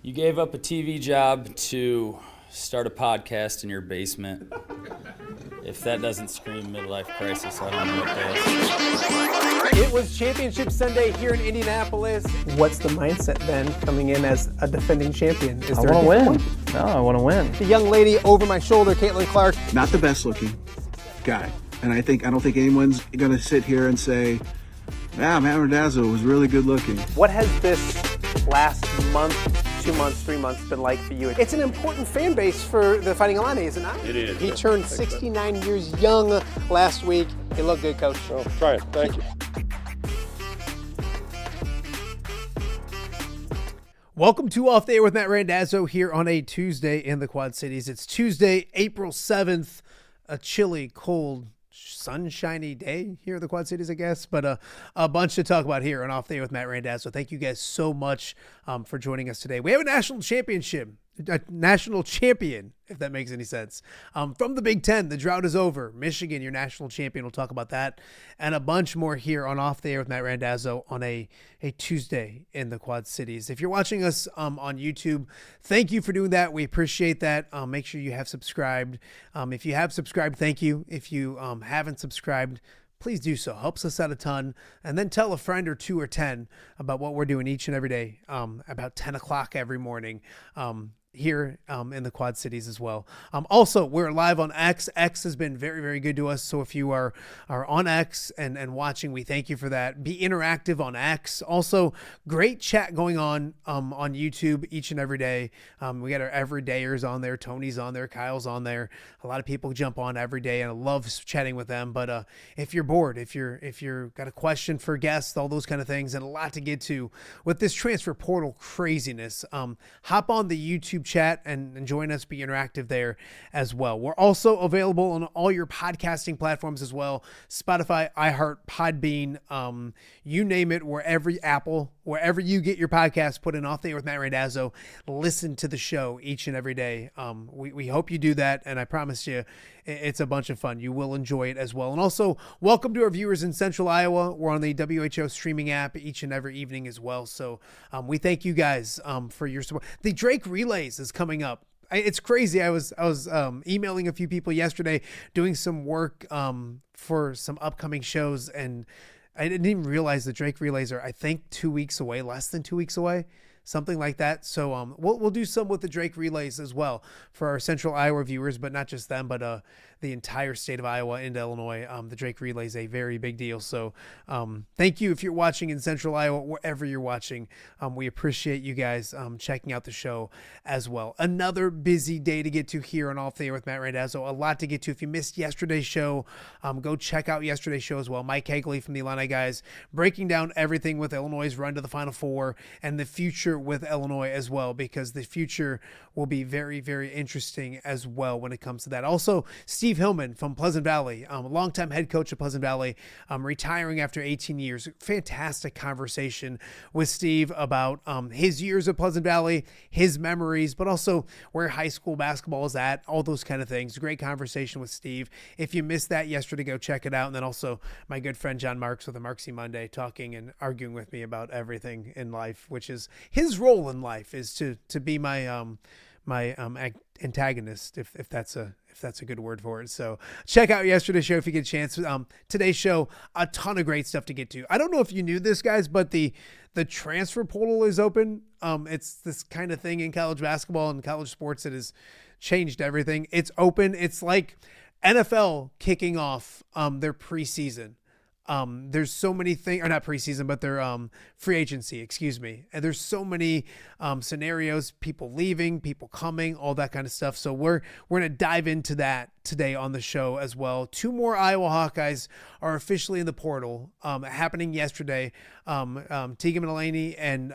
You gave up a TV job to start a podcast in your basement. If that doesn't scream midlife crisis, I don't know what does. It was Championship Sunday here in Indianapolis. What's the mindset then coming in as a defending champion? I want to win. No, I want to win. The young lady over my shoulder, Caitlin Clark. Not the best looking guy. And I don't think anyone's going to sit here and say, Matt Randazzo was really good looking. What has this last month, 2 months, 3 months been like for you? It's an important fan base for the Fighting Illini, is it not? It is. He turned 69 years young last week. He looked good, Coach. Oh, try it. Thank you. Welcome to Off the Air with Matt Randazzo here on a Tuesday in the Quad Cities. It's Tuesday, April 7th, a chilly, cold, sunshiny day here in the Quad Cities, I guess, but a bunch to talk about here on Off the Air with Matt Randazzo. Thank you guys so much for joining us today. We have a national champion, if that makes any sense. From the Big Ten, the drought is over. Michigan, your national champion. We'll talk about that and a bunch more here on Off the Air with Matt Randazzo on a Tuesday in the Quad Cities. If you're watching us on YouTube, thank you for doing that. We appreciate that. Make sure you have subscribed. If you have subscribed, thank you. If you haven't subscribed, please do so. Helps us out a ton. And then tell a friend or two or 10 about what we're doing each and every day, about 10 o'clock every morning. here in the Quad Cities as well. Also, we're live on X. X has been very, very good to us. So if you are on X and watching, we thank you for that. Be interactive on X. Also, great chat going on YouTube each and every day. We got our everydayers on there. Tony's on there. Kyle's on there. A lot of people jump on every day, and I love chatting with them. But if you're bored, if you're got a question for guests, all those kind of things, and a lot to get to with this transfer portal craziness, hop on the YouTube chat and join us. Be interactive there as well. We're also available on all your podcasting platforms as well. Spotify, iHeart, Podbean, you name it, wherever you get your podcast, put in Off the Air with Matt Randazzo. Listen to the show each and every day. We hope you do that, and I promise you it's a bunch of fun. You will enjoy it as well. And also, welcome to our viewers in Central Iowa. We're on the WHO streaming app each and every evening as well. So we thank you guys for your support. The Drake Relays is coming up. It's crazy. I was emailing a few people yesterday, doing some work for some upcoming shows, and I didn't even realize the Drake Relays are, I think, 2 weeks away, less than 2 weeks away. Something like that. So we'll do some with the Drake Relays as well for our Central Iowa viewers, but not just them, but the entire state of Iowa into Illinois. The Drake Relay is a very big deal. So thank you if you're watching in Central Iowa, wherever you're watching. We appreciate you guys checking out the show as well. Another busy day to get to here on Off the Air with Matt Randazzo. A lot to get to. If you missed yesterday's show, go check out yesterday's show as well. Mike Hagley from the Illini Guys breaking down everything with Illinois' run to the Final Four and the future with Illinois as well, because the future will be very, very interesting as well when it comes to that. Also, Steve Hillman from Pleasant Valley, a longtime head coach of Pleasant Valley, retiring after 18 years. Fantastic conversation with Steve about his years at Pleasant Valley, his memories, but also where high school basketball is at, all those kind of things. Great conversation with Steve. If you missed that yesterday, go check it out. And then also my good friend John Marks with the Marksy Monday, talking and arguing with me about everything in life, which is his role in life is to be my antagonist, if that's a good word for it. So check out yesterday's show if you get a chance. Today's show, a ton of great stuff to get to. I don't know if you knew this, guys, but the transfer portal is open. It's this kind of thing in college basketball and college sports that has changed everything. It's open. It's like NFL kicking off their preseason. There's so many things, or not preseason, but their free agency, excuse me. And there's so many scenarios, people leaving, people coming, all that kind of stuff. So we're going to dive into that today on the show as well. 2 more Iowa Hawkeyes are officially in the portal, happening yesterday. Tegan Mulaney and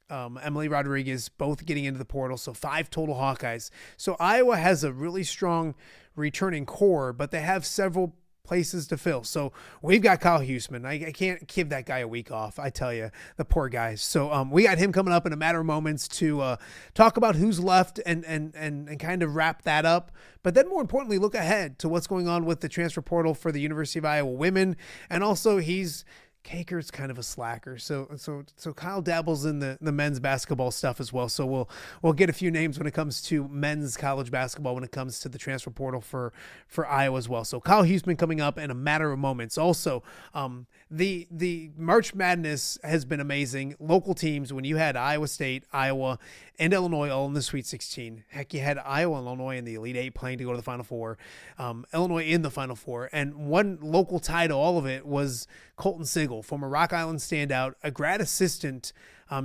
Emily Rodriguez both getting into the portal. So 5 total Hawkeyes. So Iowa has a really strong returning core, but they have several places to fill. So we've got Kyle Huesmann. I can't give that guy a week off. I tell you, the poor guy. So we got him coming up in a matter of moments to talk about who's left and kind of wrap that up. But then more importantly, look ahead to what's going on with the transfer portal for the University of Iowa women. And also Kaker's kind of a slacker. So Kyle dabbles in the men's basketball stuff as well. So we'll get a few names when it comes to men's college basketball when it comes to the transfer portal for Iowa as well. So Kyle Huesmann coming up in a matter of moments. Also, the March Madness has been amazing. Local teams, when you had Iowa State, Iowa, and Illinois all in the Sweet 16. Heck, you had Iowa and Illinois in the Elite 8 playing to go to the Final Four. Illinois in the Final Four. And one local tie to all of it was Colton Sigel, former Rock Island standout, a grad assistant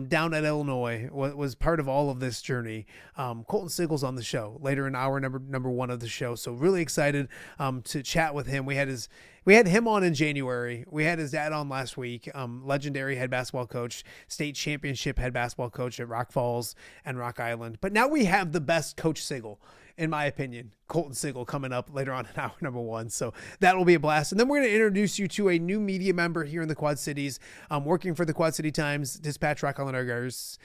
down at Illinois, was part of all of this journey. Colton Sigel's on the show later in hour number 1 of the show. So really excited to chat with him. We had him on in January. We had his dad on last week. Legendary head basketball coach, state championship head basketball coach at Rock Falls and Rock Island. But now we have the best Coach Sigel, in my opinion, Colton Sigel, coming up later on in hour number 1. So that will be a blast. And then we're going to introduce you to a new media member here in the Quad Cities, working for the Quad City Times, Dispatch, Rock Island Argus.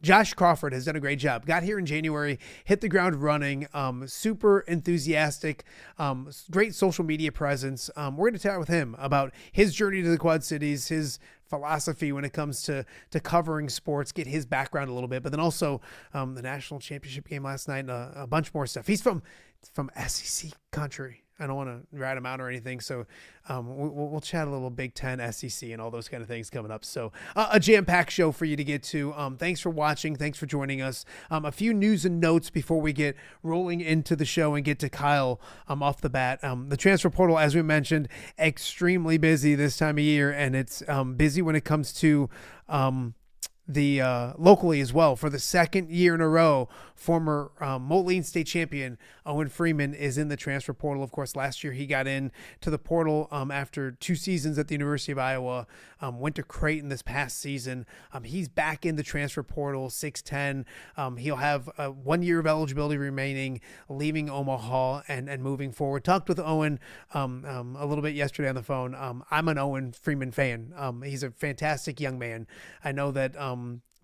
Josh Crawford has done a great job. Got here in January, hit the ground running, super enthusiastic, great social media presence. We're going to chat with him about his journey to the Quad Cities, his philosophy when it comes to covering sports, get his background a little bit, but then also the national championship game last night and a bunch more stuff. He's from SEC country. I don't want to rat him out or anything. So we'll chat a little Big Ten, SEC, and all those kind of things coming up. So a jam-packed show for you to get to. Thanks for watching. Thanks for joining us. A few news and notes before we get rolling into the show and get to Kyle off the bat. The transfer portal, as we mentioned, extremely busy this time of year, and it's busy when it comes to the locally as well. For the second year in a row, former Moline state champion Owen Freeman is in the transfer portal. Of course, last year he got in to the portal after 2 seasons at the University of Iowa, went to Creighton this past season. He's back in the transfer portal, 6'10". He'll have 1 year of eligibility remaining, leaving Omaha and moving forward. Talked with Owen a little bit yesterday on the phone. I'm an Owen Freeman fan. He's a fantastic young man. I know that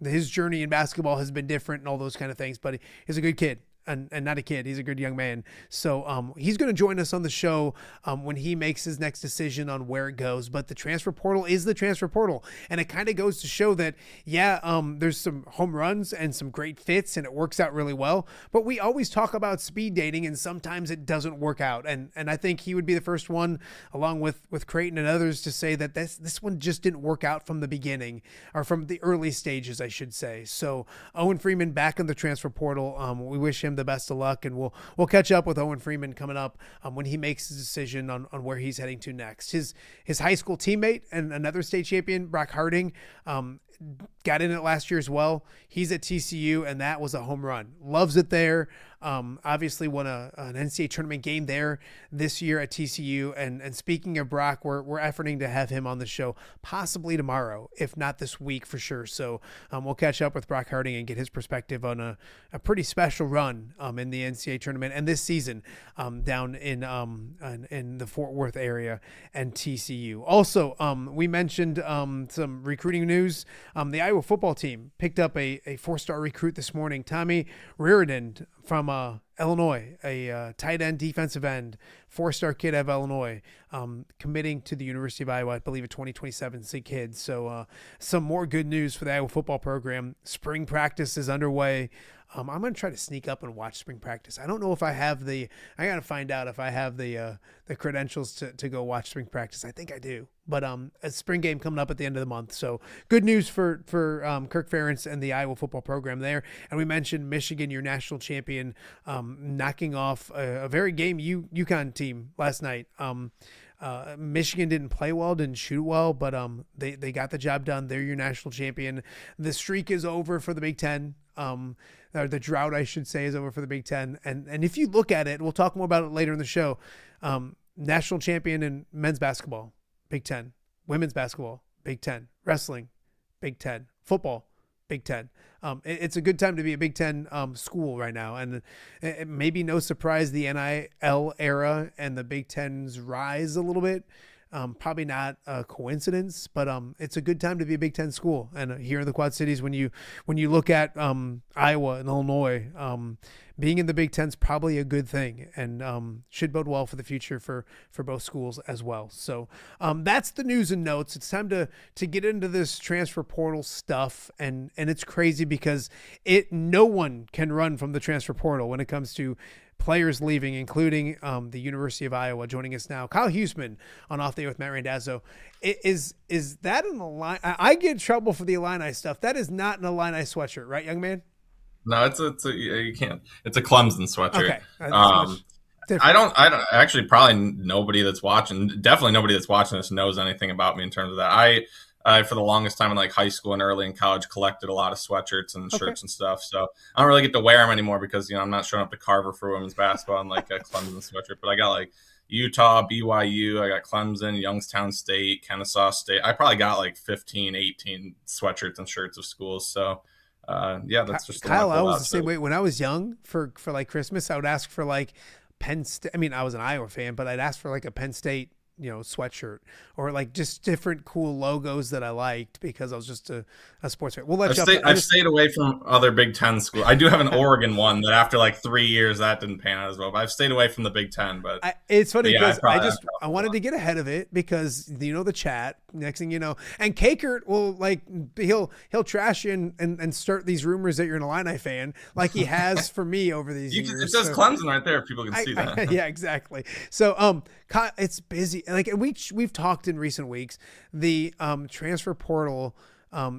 his journey in basketball has been different and all those kind of things, but he's a good kid. And not a kid. He's a good young man. So he's going to join us on the show when he makes his next decision on where it goes. But the transfer portal is the transfer portal. And it kind of goes to show that, there's some home runs and some great fits, and it works out really well. But we always talk about speed dating, and sometimes it doesn't work out. And I think he would be the first one, along with Creighton and others, to say that this one just didn't work out from the beginning, or from the early stages, I should say. So Owen Freeman back in the transfer portal. We wish him the best of luck, and we'll catch up with Owen Freeman coming up when he makes his decision on where he's heading to next. His high school teammate and another state champion, Brock Harding, got in it last year as well. He's at TCU, and that was a home run. Loves it there. Obviously won an NCAA tournament game there this year at TCU. And speaking of Brock, we're efforting to have him on the show possibly tomorrow, if not this week for sure. So we'll catch up with Brock Harding and get his perspective on a pretty special run in the NCAA tournament and this season down in the Fort Worth area and TCU. Also, we mentioned some recruiting news. The Iowa football team picked up a 4-star recruit this morning, Tommy Reardon from Illinois, a tight end, defensive end, 4-star kid out of Illinois, committing to the University of Iowa, I believe a 2027 kid. So some more good news for the Iowa football program. Spring practice is underway. I'm going to try to sneak up and watch spring practice. I don't know if I have I got to find out if I have the credentials to go watch spring practice. I think I do. But a spring game coming up at the end of the month. So good news for Kirk Ferentz and the Iowa football program there. And we mentioned Michigan, your national champion, knocking off a very game UConn team last night. Michigan didn't play well, didn't shoot well, but they got the job done. They're your national champion. The streak is over for the Big Ten. Or the drought, I should say, is over for the Big Ten. And if you look at it, we'll talk more about it later in the show. National champion in men's basketball, Big Ten. Women's basketball, Big Ten. Wrestling, Big Ten. Football, Big Ten. It's a good time to be a Big Ten school right now. And it may be no surprise the NIL era and the Big Ten's rise a little bit. Probably not a coincidence, but it's a good time to be a Big Ten school. And here in the Quad Cities, when you look at Iowa and Illinois, being in the Big Ten is probably a good thing, and should bode well for the future for both schools as well. So that's the news and notes. It's time to get into this transfer portal stuff, and it's crazy because no one can run from the transfer portal when it comes to players leaving, including the University of Iowa. Joining us now, Kyle Huesmann on Off the Air with Matt Randazzo. Is that an Illini? I get in trouble for the Illini stuff. That is not an Illini sweatshirt, right, young man? No, you can't. It's a Clemson sweatshirt. Okay. I don't actually, probably nobody that's watching, definitely nobody that's watching this knows anything about me in terms of that. I for the longest time in like high school and early in college collected a lot of sweatshirts and shirts and stuff. So I don't really get to wear them anymore because, I'm not showing up to Carver for women's basketball in like a Clemson sweatshirt, but I got like Utah, BYU, I got Clemson, Youngstown State, Kennesaw State. I probably got like 15, 18 sweatshirts and shirts of schools. So that's just Kyle. I was the same way when I was young. For like Christmas, I would ask for like Penn State. I mean, I was an Iowa fan, but I'd ask for like a Penn State sweatshirt, or like just different cool logos that I liked because I was just a sports fan. We'll let I've stayed away from other Big Ten schools. I do have an Oregon one that after like 3 years that didn't pan out as well. But I've stayed away from the Big Ten. But it's funny because I wanted to get ahead of it because the chat. Next thing you know, and Kakert will he'll trash you and start these rumors that you're an Illini fan like he has for me over these years. It says Clemson right there if people can see that. Yeah, exactly. So Kyle, it's busy. Like we've talked in recent weeks, the transfer portal.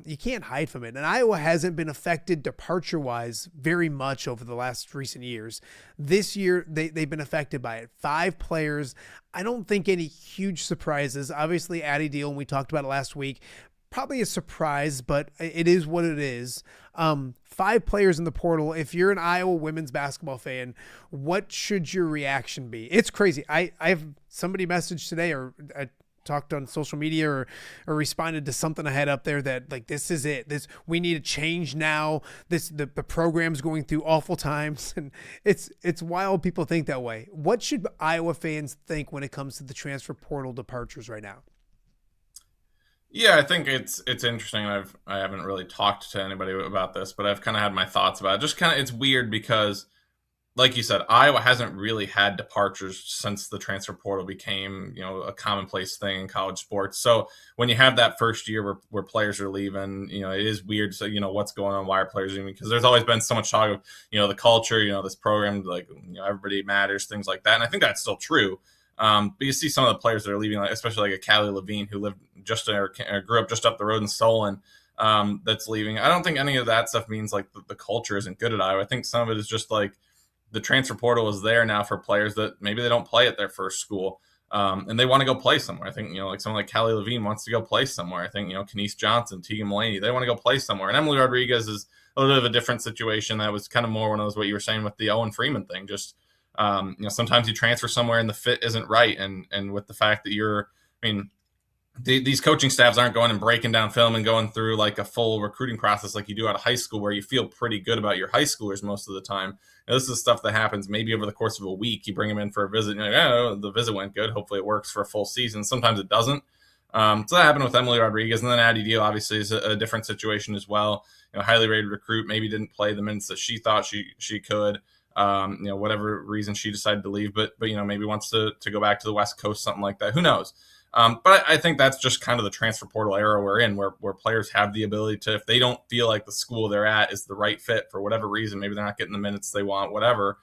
You can't hide from it. And Iowa hasn't been affected departure-wise very much over the last recent years. This year, they've been affected by it. 5 players. I don't think any huge surprises. Obviously, Addy Deal, and we talked about it last week, probably a surprise, but it is what it is. 5 players in the portal. If you're an Iowa women's basketball fan, what should your reaction be? It's crazy. I've somebody messaged today or talked on social media or responded to something I had up there that like, this is it. We need a change now. The program's going through awful times, and it's wild people think that way. What should Iowa fans think when it comes to the transfer portal departures right now? Yeah, I think it's interesting. I haven't really talked to anybody about this, but I've kind of had my thoughts about it. Just kind of, it's weird because, like you said, Iowa hasn't really had departures since the transfer portal became, a commonplace thing in college sports. So when you have that first year where players are leaving, it is weird. So, what's going on? Why are players leaving? Because there's always been so much talk of, the culture, this program, like, everybody matters, things like that. And I think that's still true. But you see some of the players that are leaving, especially like a Callie Levine who lived grew up just up the road in Solon, that's leaving. I don't think any of that stuff means like the culture isn't good at Iowa. I think some of it is just like, the transfer portal is there now for players that maybe they don't play at their first school, and they want to go play somewhere. I think, like someone like Callie Levine wants to go play somewhere. I think, Kenise Johnson, Tegan Mulaney, they want to go play somewhere. And Emily Rodriguez is a little bit of a different situation. That was kind of more one of those, what you were saying with the Owen Freeman thing. Just, sometimes you transfer somewhere and the fit isn't right. And with the fact that these coaching staffs aren't going and breaking down film and going through like a full recruiting process like you do out of high school, where you feel pretty good about your high schoolers most of the time. This is stuff that happens maybe over the course of a week. You bring them in for a visit and you're like, oh, the visit went good. Hopefully it works for a full season. Sometimes it doesn't. So that happened with Emily Rodriguez. And then Addy Deal obviously is a different situation as well. Highly rated recruit, maybe didn't play the minutes that she thought she could. Whatever reason she decided to leave, but maybe wants to go back to the West Coast, something like that. Who knows? But I think that's just kind of the transfer portal era we're in, where players have the ability to, if they don't feel like the school they're at is the right fit for whatever reason, maybe they're not getting the minutes they want, whatever,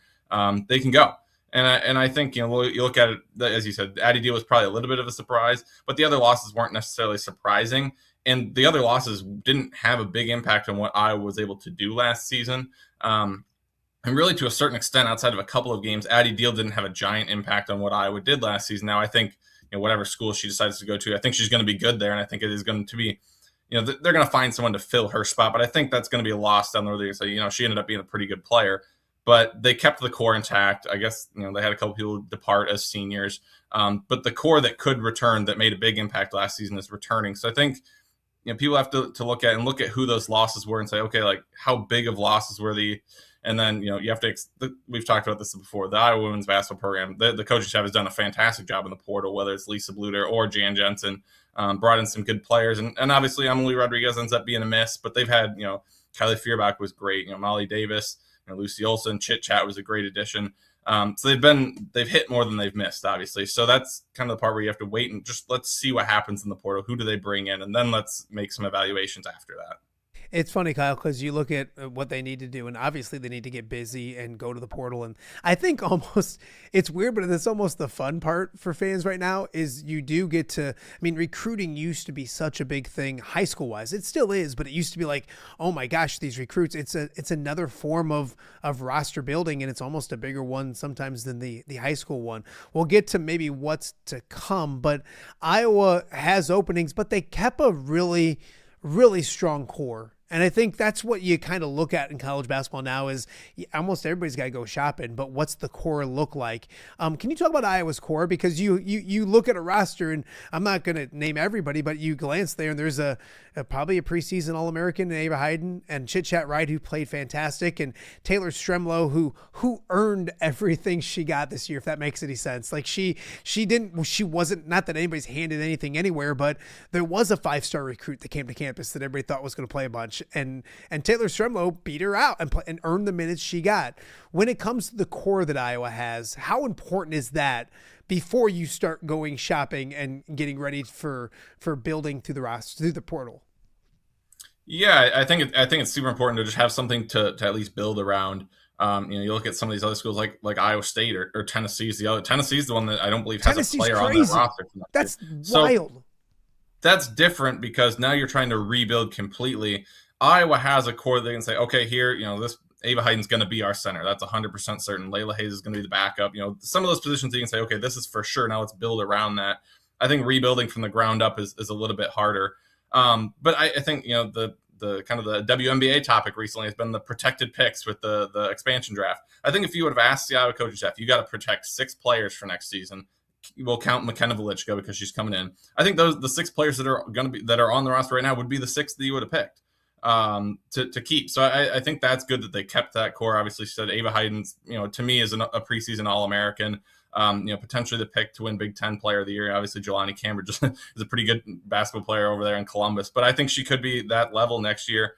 they can go. And I think, you look at it, as you said, Addy Deal was probably a little bit of a surprise, but the other losses weren't necessarily surprising. And the other losses didn't have a big impact on what Iowa was able to do last season. And really, to a certain extent, outside of a couple of games, Addy Deal didn't have a giant impact on what Iowa did last season. Now, I think, whatever school she decides to go to, I think she's going to be good there. And I think it is going to be, they're going to find someone to fill her spot. But I think that's going to be a loss down the road. So, she ended up being a pretty good player. But they kept the core intact. I guess, they had a couple people depart as seniors. But the core that could return, that made a big impact last season, is returning. So I think, people have to look at who those losses were and say, okay, like how big of losses were the. And then, you have to, we've talked about this before, the Iowa women's basketball program, the coaching staff has done a fantastic job in the portal, whether it's Lisa Bluter or Jan Jensen, brought in some good players. And obviously Emily Rodriguez ends up being a miss, but they've had, Kylie Feuerbach was great, Molly Davis, Lucy Olson, Chit Chat was a great addition. So they've hit more than they've missed, obviously. So that's kind of the part where you have to wait and just let's see what happens in the portal. Who do they bring in? And then let's make some evaluations after that. It's funny, Kyle, because you look at what they need to do, and obviously they need to get busy and go to the portal. And I think almost it's weird, but it's almost the fun part for fans right now is you do get to, recruiting used to be such a big thing high school wise. It still is, but it used to be like, oh my gosh, these recruits, it's another form of roster building, and it's almost a bigger one sometimes than the high school one. We'll get to maybe what's to come, but Iowa has openings, but they kept a really strong core. And I think that's what you kind of look at in college basketball now is almost everybody's got to go shopping, but what's the core look like? Can you talk about Iowa's core? Because you look at a roster, and I'm not going to name everybody, but you glance there, and there's probably a preseason All-American in Ava Hayden and Chit Chat Wright, who played fantastic, and Taylor Stremlow, who earned everything she got this year, if that makes any sense. Like she wasn't, not that anybody's handed anything anywhere, but there was a 5-star recruit that came to campus that everybody thought was going to play a bunch. And Taylor Stremlow beat her out and earned the minutes she got. When it comes to the core that Iowa has, how important is that before you start going shopping and getting ready for building through the roster, through the portal? Yeah, I think it's super important to just have something to at least build around. You look at some of these other schools like Iowa State or Tennessee's the other. Tennessee's the one that I don't believe has a player on their roster. That's wild. That's different because now you're trying to rebuild completely. Iowa has a core that they can say, okay, here, this Ava Hayden's going to be our center. That's 100% certain. Layla Hayes is going to be the backup. Some of those positions you can say, okay, this is for sure. Now let's build around that. I think rebuilding from the ground up is a little bit harder. But I think, the kind of the WNBA topic recently has been the protected picks with the expansion draft. I think if you would have asked the Iowa coaching staff, you got to protect 6 players for next season. We'll count McKenna Velichka because she's coming in. I think the 6 players that are on the roster right now would be the 6 that you would have picked to keep. So I think that's good that they kept that core. Obviously, she said Ava Hayden's, to me is a preseason All-American. Potentially the pick to win Big Ten Player of the Year. Obviously, Jelani Cambridge is a pretty good basketball player over there in Columbus, but I think she could be that level next year.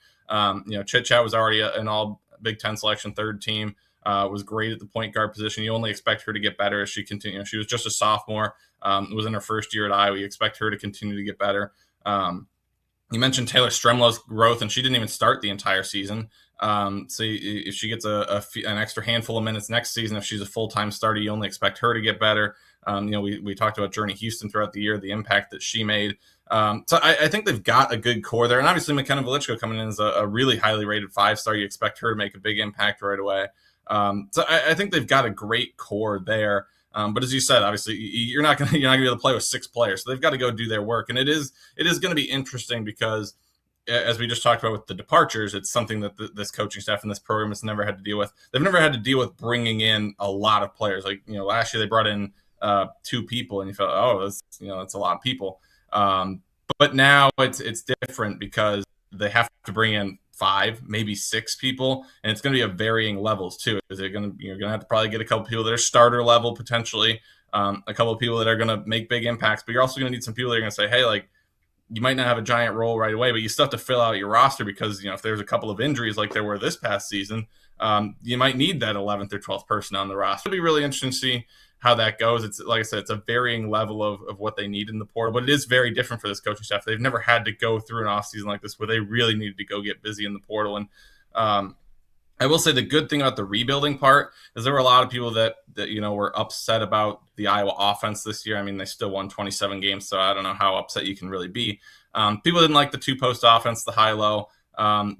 Chit Chat was already an all Big Ten selection, 3rd team. Was great at the point guard position. You only expect her to get better as she continues. She was just a sophomore. Was in her first year at Iowa. You expect her to continue to get better. You mentioned Taylor Stremlow's growth, and she didn't even start the entire season. So if she gets an extra handful of minutes next season, if she's a full-time starter, you only expect her to get better. We talked about Journey Houston throughout the year, the impact that she made. So I think they've got a good core there. And obviously McKenna Velichka coming in as a really highly rated 5-star. You expect her to make a big impact right away. So I think they've got a great core there. But as you said, obviously you're not going to be able to play with 6 players. So they've got to go do their work. And it is going to be interesting because, as we just talked about with the departures, it's something that this coaching staff and this program has never had to deal with. They've never had to deal with bringing in a lot of players. Like, last year they brought in 2 people and you felt, oh, that's a lot of people. But now it's different because they have to bring in 5, maybe 6 people, and it's going to be of varying levels too. You're going to have to probably get a couple people that are starter level potentially, a couple of people that are going to make big impacts, but you're also going to need some people that are going to say, hey, like, you might not have a giant role right away, but you still have to fill out your roster because, if there's a couple of injuries like there were this past season, you might need that 11th or 12th person on the roster. It'll be really interesting to see how that goes. It's like I said, it's a varying level of what they need in the portal, but it is very different for this coaching staff. They've never had to go through an offseason like this where they really needed to go get busy in the portal. And I will say the good thing about the rebuilding part is there were a lot of people that were upset about the Iowa offense this year. I mean, they still won 27 games, so I don't know how upset you can really be. People didn't like the 2-post offense, the high-low.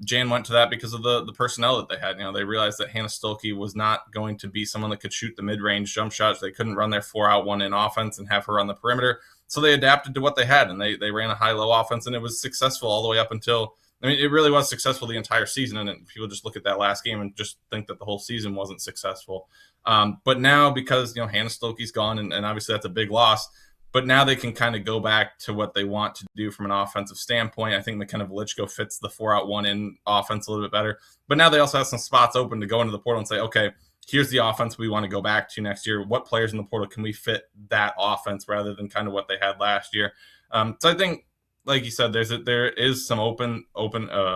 Jan went to that because of the personnel that they had. They realized that Hannah Stolke was not going to be someone that could shoot the mid-range jump shots. They couldn't run their 4-out 1-in offense and have her on the perimeter. So they adapted to what they had, and they ran a high-low offense, and it was successful all the way up until – it really was successful the entire season, and people just look at that last game and just think that the whole season wasn't successful. But now because, Hannah Stolke's gone, and obviously that's a big loss, but now they can kind of go back to what they want to do from an offensive standpoint. I think McKenna Velichka fits the 4-out 1-in offense a little bit better. But now they also have some spots open to go into the portal and say, okay, here's the offense we want to go back to next year. What players in the portal can we fit that offense rather than kind of what they had last year? So I think, like you said, there is some open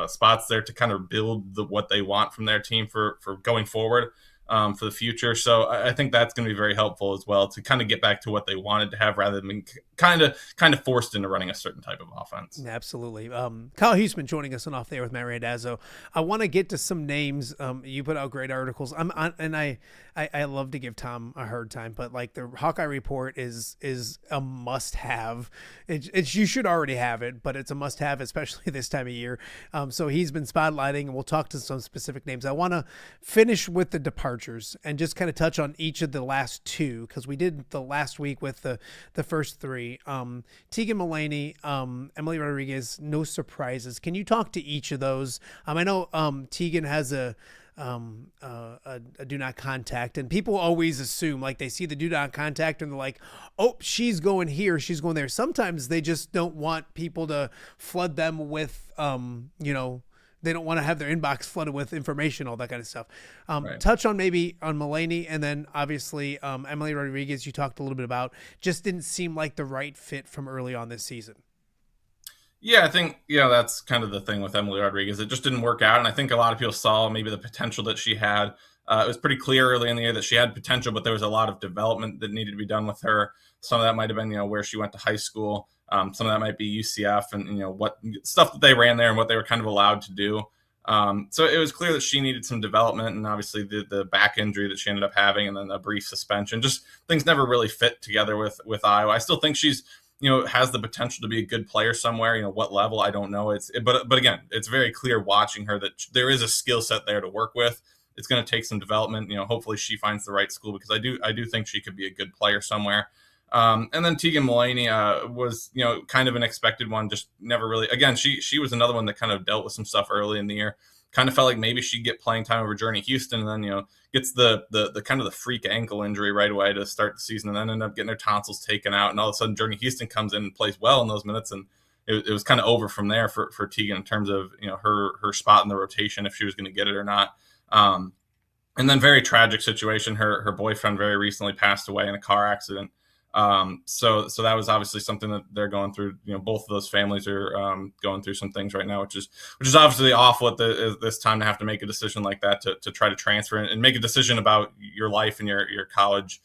spots there to kind of build what they want from their team for going forward. For the future. So I think that's going to be very helpful as well to kind of get back to what they wanted to have rather than kind of forced into running a certain type of offense. Absolutely. Kyle Huesmann joining us on Off the Air with Matt Randazzo. I want to get to some names. You put out great articles. I love to give Tom a hard time, but like the Hawkeye Report is a must have. It's you should already have it, but it's a must have, especially this time of year. So he's been spotlighting, and we'll talk to some specific names. I want to finish with the departure departures and just kind of touch on each of the last two, because we did the last week with the first three. Tegan Mulaney, Emily Rodriguez, no surprises. Can you talk to each of those? I know Tegan has a do not contact, and people always assume, like, they see the do not contact and they're like, oh, she's going here, she's going there. Sometimes they just don't want people to flood them with they don't want to have their inbox flooded with information, all that kind of stuff. Right. Touch on maybe on Mulaney, and then obviously Emily Rodriguez, you talked a little bit about, just didn't seem like the right fit from early on this season. Yeah, I think, that's kind of the thing with Emily Rodriguez. It just didn't work out. And I think a lot of people saw maybe the potential that she had. It was pretty clear early in the year that she had potential, but there was a lot of development that needed to be done with her. Some of that might have been, where she went to high school. Some of that might be UCF and, what stuff that they ran there and what they were kind of allowed to do. So it was clear that she needed some development, and obviously the back injury that she ended up having and then a brief suspension, just things never really fit together with Iowa. I still think she's, has the potential to be a good player somewhere. What level, I don't know. But again, it's very clear watching her that there is a skill set there to work with. It's going to take some development. Hopefully she finds the right school, because I do think she could be a good player somewhere. And then Tegan Mulaney was, kind of an expected one, just never really. Again, she was another one that kind of dealt with some stuff early in the year. Kind of felt like maybe she'd get playing time over Journey Houston, and then, gets the kind of the freak ankle injury right away to start the season, and then ended up getting her tonsils taken out. And all of a sudden Journey Houston comes in and plays well in those minutes. And it was kind of over from there for Tegan in terms of, her spot in the rotation, if she was going to get it or not. And then very tragic situation. Her boyfriend very recently passed away in a car accident. So that was obviously something that they're going through. Both of those families are going through some things right now, which is obviously awful at this time to have to make a decision like that, to try to transfer and make a decision about your life and your college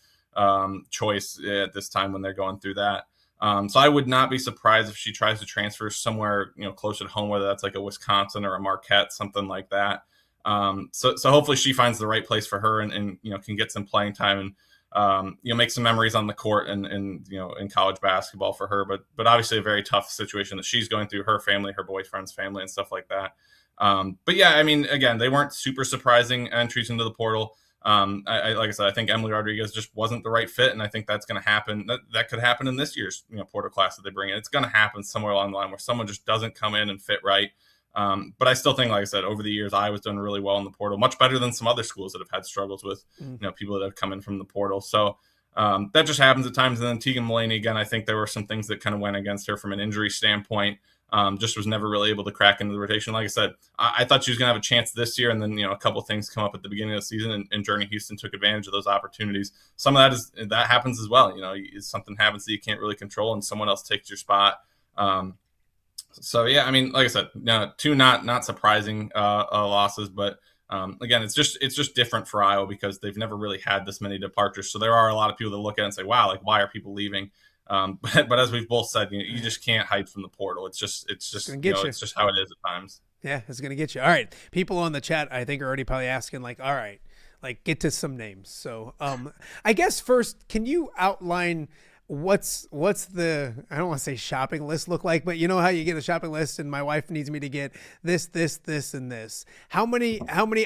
choice at this time when they're going through that. So I would not be surprised if she tries to transfer somewhere, closer to home, whether that's like a Wisconsin or a Marquette, something like that. So hopefully she finds the right place for her and can get some playing time and, make some memories on the court and in college basketball for her, but obviously a very tough situation that she's going through, her family, her boyfriend's family, and stuff like that. But yeah, I mean, again, they weren't super surprising entries into the portal. Like I said, I think Emily Rodriguez just wasn't the right fit, and I think that's going to happen. That could happen in this year's portal class that they bring in. It's going to happen somewhere along the line where someone just doesn't come in and fit right. But I still think, like I said, over the years, Iowa's done really well in the portal, much better than some other schools that have had struggles with, people that have come in from the portal. So that just happens at times. And then Tegan Mulaney, again, I think there were some things that kind of went against her from an injury standpoint. Just was never really able to crack into the rotation. Like I said, I thought she was going to have a chance this year. And then, a couple of things come up at the beginning of the season, and Journey Houston took advantage of those opportunities. Some of that happens as well. Something happens that you can't really control and someone else takes your spot. So yeah, I mean, like I said, two not surprising losses, but again, it's just different for Iowa because they've never really had this many departures. So there are a lot of people that look at it and say, "Wow, like why are people leaving?" But as we've both said, you just can't hide from the portal. It's just it's just how it is at times. Yeah, it's gonna get you. All right, people on the chat, I think, are already probably asking, like, all right, like, get to some names. So I guess first, can you outline what's the, I don't want to say shopping list look like, but you know how you get a shopping list and my wife needs me to get this, and this. How many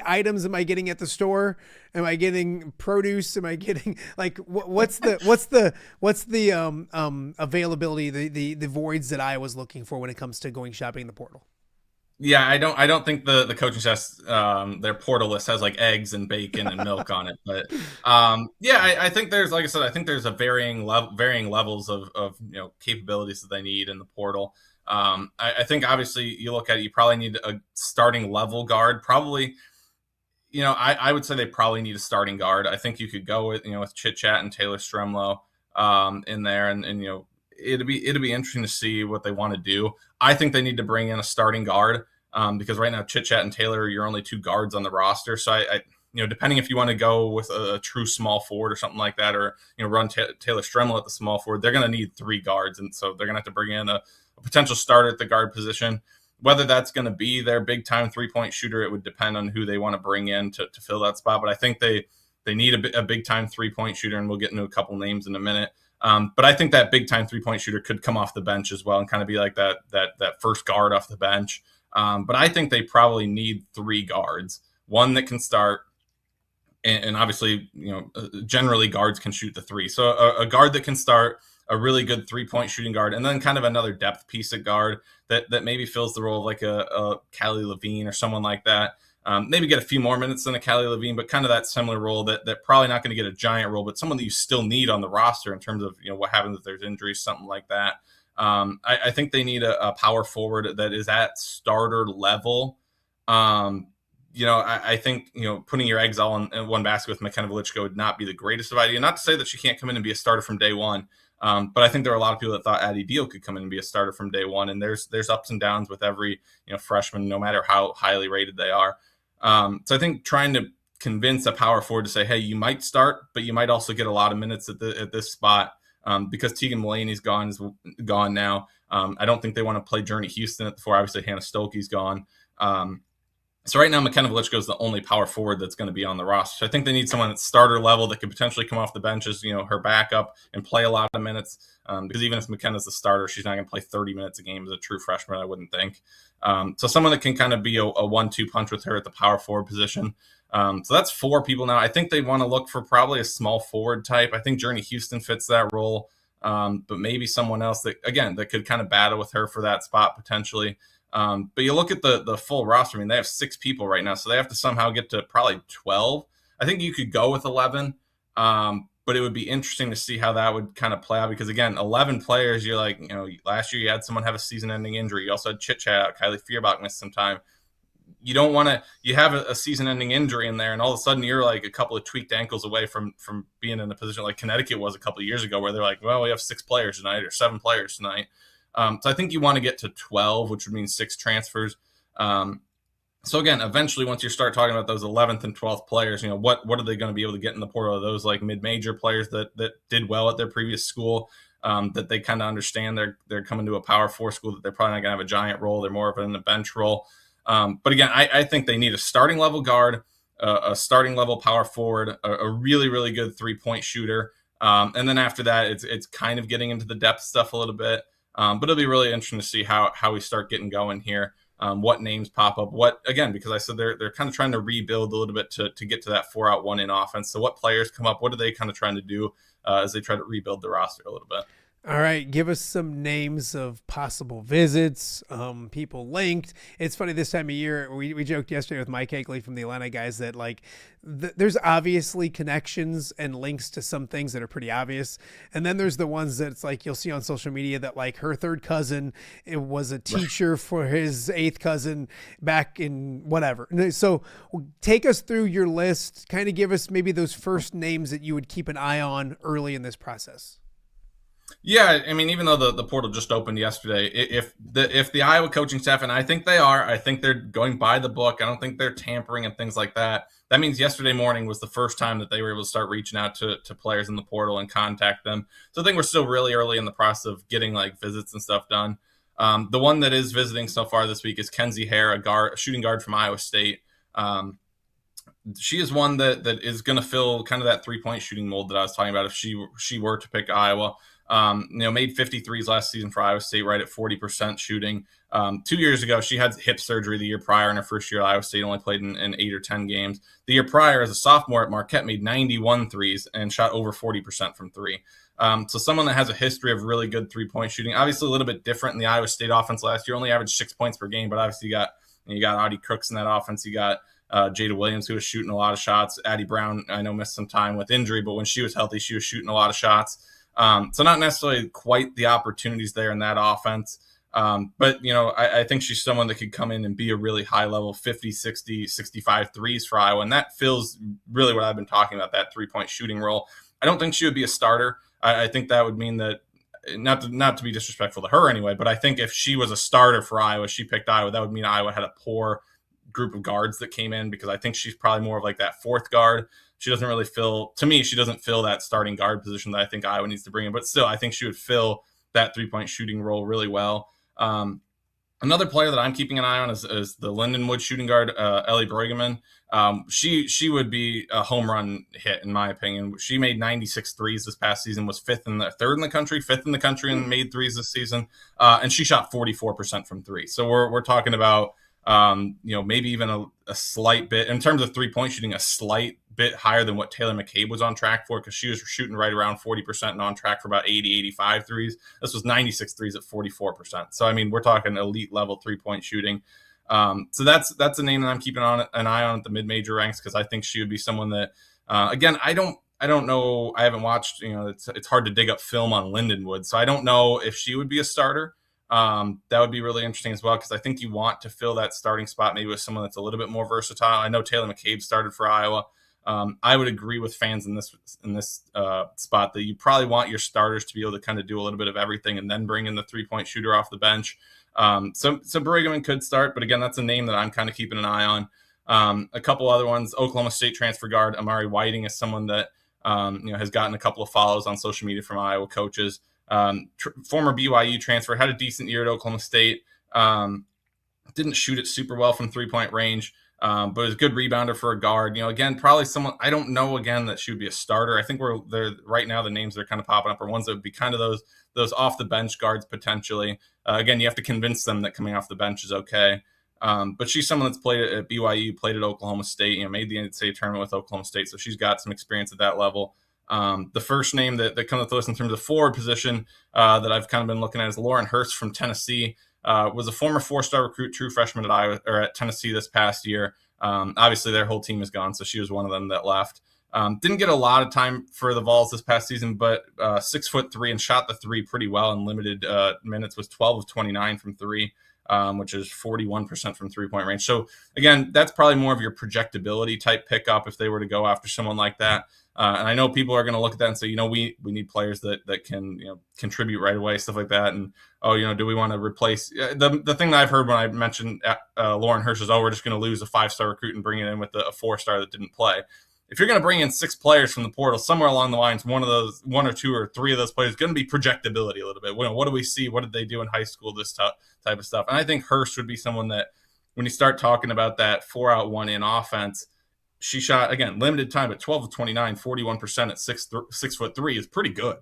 items am I getting at the store? Am I getting produce? Am I getting, like, what's the availability, the voids that I was looking for when it comes to going shopping in the portal? Yeah, I don't think the coaching staff, their portal list has like eggs and bacon and milk on it, but yeah, I think there's, like I said, I think there's a varying levels of capabilities that they need in the portal. I think obviously you look at it, you probably need a starting level guard. Probably, I would say they probably need a starting guard. I think you could go with Chit Chat and Taylor Stremlow in there, and it'd be interesting to see what they want to do. I think they need to bring in a starting guard because right now Chit Chat and Taylor are your only two guards on the roster. So I depending if you want to go with a true small forward or something like that, or run Taylor Stremlow at the small forward, they're going to need three guards, and so they're going to have to bring in a potential starter at the guard position. Whether that's going to be their big time 3-point shooter, it would depend on who they want to bring in to fill that spot. But I think they need a big time 3-point shooter, and we'll get into a couple names in a minute. But I think that big time 3-point shooter could come off the bench as well and kind of be like that first guard off the bench. But I think they probably need three guards, one that can start and obviously, generally guards can shoot the three. So a guard that can start, a really good 3-point shooting guard, and then kind of another depth piece at guard that maybe fills the role of like a Callie Levine or someone like that. Maybe get a few more minutes than a Callie Levine, but kind of that similar role that probably not going to get a giant role, but someone that you still need on the roster in terms of, what happens if there's injuries, something like that. I think they need a power forward that is at starter level. I think, putting your eggs all in one basket with McKenna Velichko would not be the greatest of idea. Not to say that she can't come in and be a starter from day one. But I think there are a lot of people that thought Addie Beal could come in and be a starter from day one. And there's ups and downs with every, freshman, no matter how highly rated they are. So I think trying to convince a power forward to say, hey, you might start, but you might also get a lot of minutes at this spot. Because Tegan Mulaney's gone now. I don't think they want to play Journey Houston at the 4. Obviously, Hannah Stolke's gone. So right now, McKenna Velichko is the only power forward that's going to be on the roster. So I think they need someone at starter level that could potentially come off the bench as, her backup and play a lot of minutes. Because even if McKenna's the starter, she's not going to play 30 minutes a game as a true freshman, I wouldn't think. So someone that can kind of be a 1-2 punch with her at the power forward position. So that's 4 people now. I think they want to look for probably a small forward type. I think Journey Houston fits that role. But maybe someone else that could kind of battle with her for that spot potentially. But you look at the full roster. I mean, they have 6 people right now, so they have to somehow get to probably 12. I think you could go with 11, but it would be interesting to see how that would kind of play out because, again, 11 players, you're like, last year you had someone have a season-ending injury. You also had Chit-Chat out. Kylie Feuerbach missed some time. You don't want to – you have a season-ending injury in there, and all of a sudden you're like a couple of tweaked ankles away from being in a position like Connecticut was a couple of years ago where they're like, well, we have 6 players tonight or 7 players tonight. So I think you want to get to 12, which would mean 6 transfers. So again, eventually, once you start talking about those 11th and 12th players, what are they going to be able to get in the portal? Are those like mid-major players that did well at their previous school, that they kind of understand they're coming to a Power 4 school, that they're probably not going to have a giant role. They're more of in a bench role. But again, I think they need a starting level guard, a starting level power forward, a really, really good 3-point shooter. And then after that, it's kind of getting into the depth stuff a little bit. But it'll be really interesting to see how we start getting going here. What names pop up, because I said they're kind of trying to rebuild a little bit to get to that 4-out 1-in offense. So what players come up? What are they kind of trying to do as they try to rebuild the roster a little bit? All right, give us some names of possible visits, people linked. It's funny this time of year, we joked yesterday with Mike Hagley from the Atlanta guys that there's obviously connections and links to some things that are pretty obvious. And then there's the ones that it's like you'll see on social media that like her third cousin, it was a teacher for his 8th cousin back in whatever. So take us through your list, kind of give us maybe those first names that you would keep an eye on early in this process. Yeah, I mean, even though the portal just opened yesterday, if the Iowa coaching staff, and I think they're going by the book. I don't think they're tampering and things like that. That means yesterday morning was the first time that they were able to start reaching out to players in the portal and contact them. So I think we're still really early in the process of getting like visits and stuff done. The one that is visiting so far this week is Kenzie Hare, a shooting guard from Iowa State. She is one that is going to fill kind of that 3-point shooting mold that I was talking about if she were to pick Iowa. Made 53s last season for Iowa State, right at 40% shooting. 2 years ago, she had hip surgery the year prior. In her first year at Iowa State, only played in 8 or 10 games. The year prior, as a sophomore at Marquette, made 91 threes and shot over 40% from 3. So someone that has a history of really good 3-point shooting. Obviously, a little bit different in the Iowa State offense last year. Only averaged 6 points per game, but obviously you got Audie Crooks in that offense. You got Jada Williams, who was shooting a lot of shots. Addie Brown, I know, missed some time with injury, but when she was healthy, she was shooting a lot of shots. So not necessarily quite the opportunities there in that offense. But, I think she's someone that could come in and be a really high level 50, 60, 65 threes for Iowa. And that fills really what I've been talking about, that 3-point shooting role. I don't think she would be a starter. I think that would mean that, not to be disrespectful to her anyway, but I think if she was a starter for Iowa, she picked Iowa, that would mean Iowa had a poor group of guards that came in, because I think she's probably more of like that 4th guard. She doesn't really fill that starting guard position that I think Iowa needs to bring in, but still, I think she would fill that 3-point shooting role really well. Another player that I'm keeping an eye on is the Lindenwood shooting guard, Ellie Brueggemann. She would be a home run hit, in my opinion. She made 96 threes this past season, was third in the country and made threes this season. And she shot 44% from 3. So we're talking about Maybe even a slight bit in terms of 3-point shooting, a slight bit higher than what Taylor McCabe was on track for, because she was shooting right around 40% and on track for about 85 threes. This was 96 threes at 44%. So, I mean, we're talking elite level 3-point shooting. So that's a name that I'm keeping an eye on at the mid-major ranks, because I think she would be someone that, again, I don't know. I haven't watched, it's hard to dig up film on Lindenwood. So I don't know if she would be a starter. That would be really interesting as well, because I think you want to fill that starting spot maybe with someone that's a little bit more versatile. I know Taylor McCabe started for Iowa. I would agree with fans in this spot that you probably want your starters to be able to kind of do a little bit of everything and then bring in the 3-point shooter off the bench. So Brigham could start, but again, that's a name that I'm kind of keeping an eye on. A couple other ones: Oklahoma State transfer guard Amari Whiting is someone that has gotten a couple of follows on social media from Iowa coaches. Former BYU transfer, had a decent year at Oklahoma State. Didn't shoot it super well from 3-point range, but is a good rebounder for a guard. Again, probably someone, I don't know, again, that she would be a starter. I think they're right now, the names that are kind of popping up are ones that would be kind of those off the bench guards potentially. Again, you have to convince them that coming off the bench is okay. But she's someone that's played at BYU, played at Oklahoma State, made the NCAA tournament with Oklahoma State. So she's got some experience at that level. The first name that comes up to us in terms of forward position that I've kind of been looking at is Lauren Hurst from Tennessee. Was a former 4-star recruit, true freshman at Tennessee this past year. Obviously, their whole team is gone, so she was one of them that left. Didn't get a lot of time for the Vols this past season, but 6'3" and shot the three pretty well in limited minutes. Was 12 of 29 from three, which is 41% from 3-point range. So again, that's probably more of your projectability type pickup if they were to go after someone like that. And I know people are going to look at that and say, we need players that can contribute right away, stuff like that. And do we want to replace the thing that I've heard when I mentioned Lauren Hirsch is, we're just going to lose a 5-star recruit and bring it in with a 4-star that didn't play. If you're going to bring in 6 players from the portal, somewhere along the lines, one or two or three of those players is going to be projectability a little bit. What do we see? What did they do in high school? This type of stuff. And I think Hurst would be someone that, when you start talking about that 4-out 1-in offense, she shot, again, limited time, but 12 of 29, 41% at 6'3" is pretty good.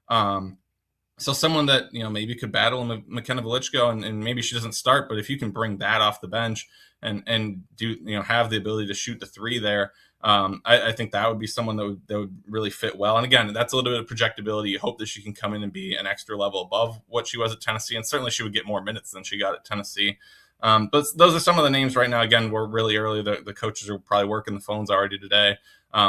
So someone that, maybe could battle McKenna Velichko, and maybe she doesn't start, but if you can bring that off the bench and do, have the ability to shoot the three there, I think that would be someone that would really fit well. And again, that's a little bit of projectability. You hope that she can come in and be an extra level above what she was at Tennessee, and certainly she would get more minutes than she got at Tennessee. But those are some of the names right now. Again, we're really early. The coaches are probably working the phones already today.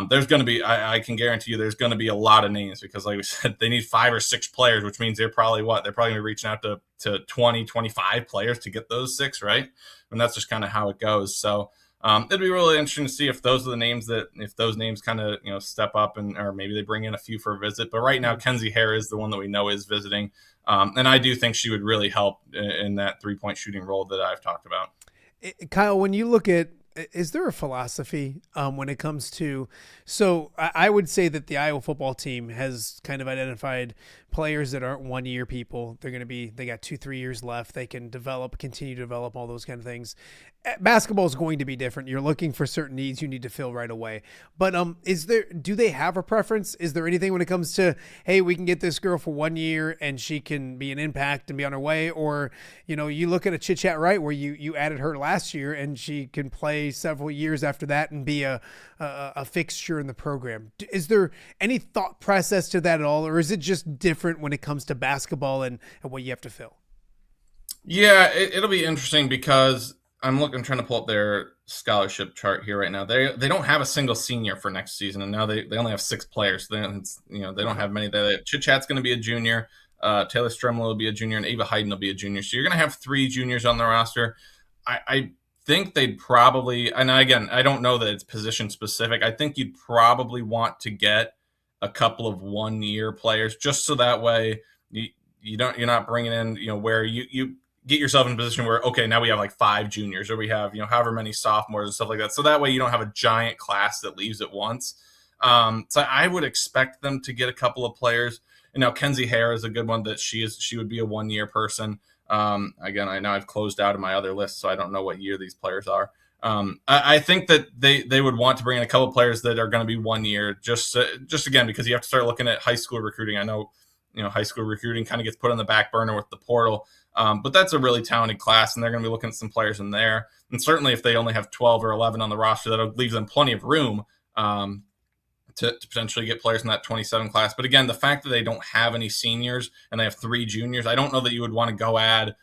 There's going to be, I can guarantee you, there's going to be a lot of names, because like we said, they need 5 or 6 players, which means they're probably going to be reaching out to 20, 25 players to get those 6, right? And that's just kind of how it goes. So it'd be really interesting to see if those are the names if those names kind of, step up, or maybe they bring in a few for a visit. But right now, Kenzie Hare is the one that we know is visiting. And I do think she would really help in that 3-point shooting role that I've talked about. Kyle, when you look at, is there a philosophy when it comes to, so I would say that the Iowa football team has kind of identified players that aren't 1-year people. They got 2-3 years left. They can continue to develop, all those kind of things. Basketball is going to be different. You're looking for certain needs you need to fill right away. But do they have a preference? Is there anything when it comes to, hey, we can get this girl for 1 year and she can be an impact and be on her way? Or, you look at a Chit Chat Right where you added her last year and she can play several years after that and be a fixture in the program. Is there any thought process to that at all? Or is it just different when it comes to basketball and what you have to fill? Yeah, it'll be interesting, because I'm trying to pull up their scholarship chart here right now. They don't have a single senior for next season, and now they only have 6 players. They don't have many. Chit Chat's going to be a junior. Taylor Stremel will be a junior, and Ava Hayden will be a junior. So you're going to have 3 juniors on the roster. I think they'd probably, and again, I don't know that it's position specific. I think you'd probably want to get a couple of 1-year players, just so that way you're not bringing in, where you get yourself in a position where, okay, now we have like 5 juniors, or we have, however many sophomores and stuff like that. So that way you don't have a giant class that leaves at once. So I would expect them to get a couple of players. And now Kenzie Hare is a good one, that she would be a 1-year person. Again, I know I've closed out of my other list, so I don't know what year these players are. I think that they would want to bring in a couple of players that are going to be 1 year, just again, because you have to start looking at high school recruiting. I know high school recruiting kind of gets put on the back burner with the portal. But that's a really talented class, and they're going to be looking at some players in there. And certainly if they only have 12 or 11 on the roster, that'll leave them plenty of room to potentially get players in that 27 class. But again, the fact that they don't have any seniors and they have 3 juniors, I don't know that you would want to go add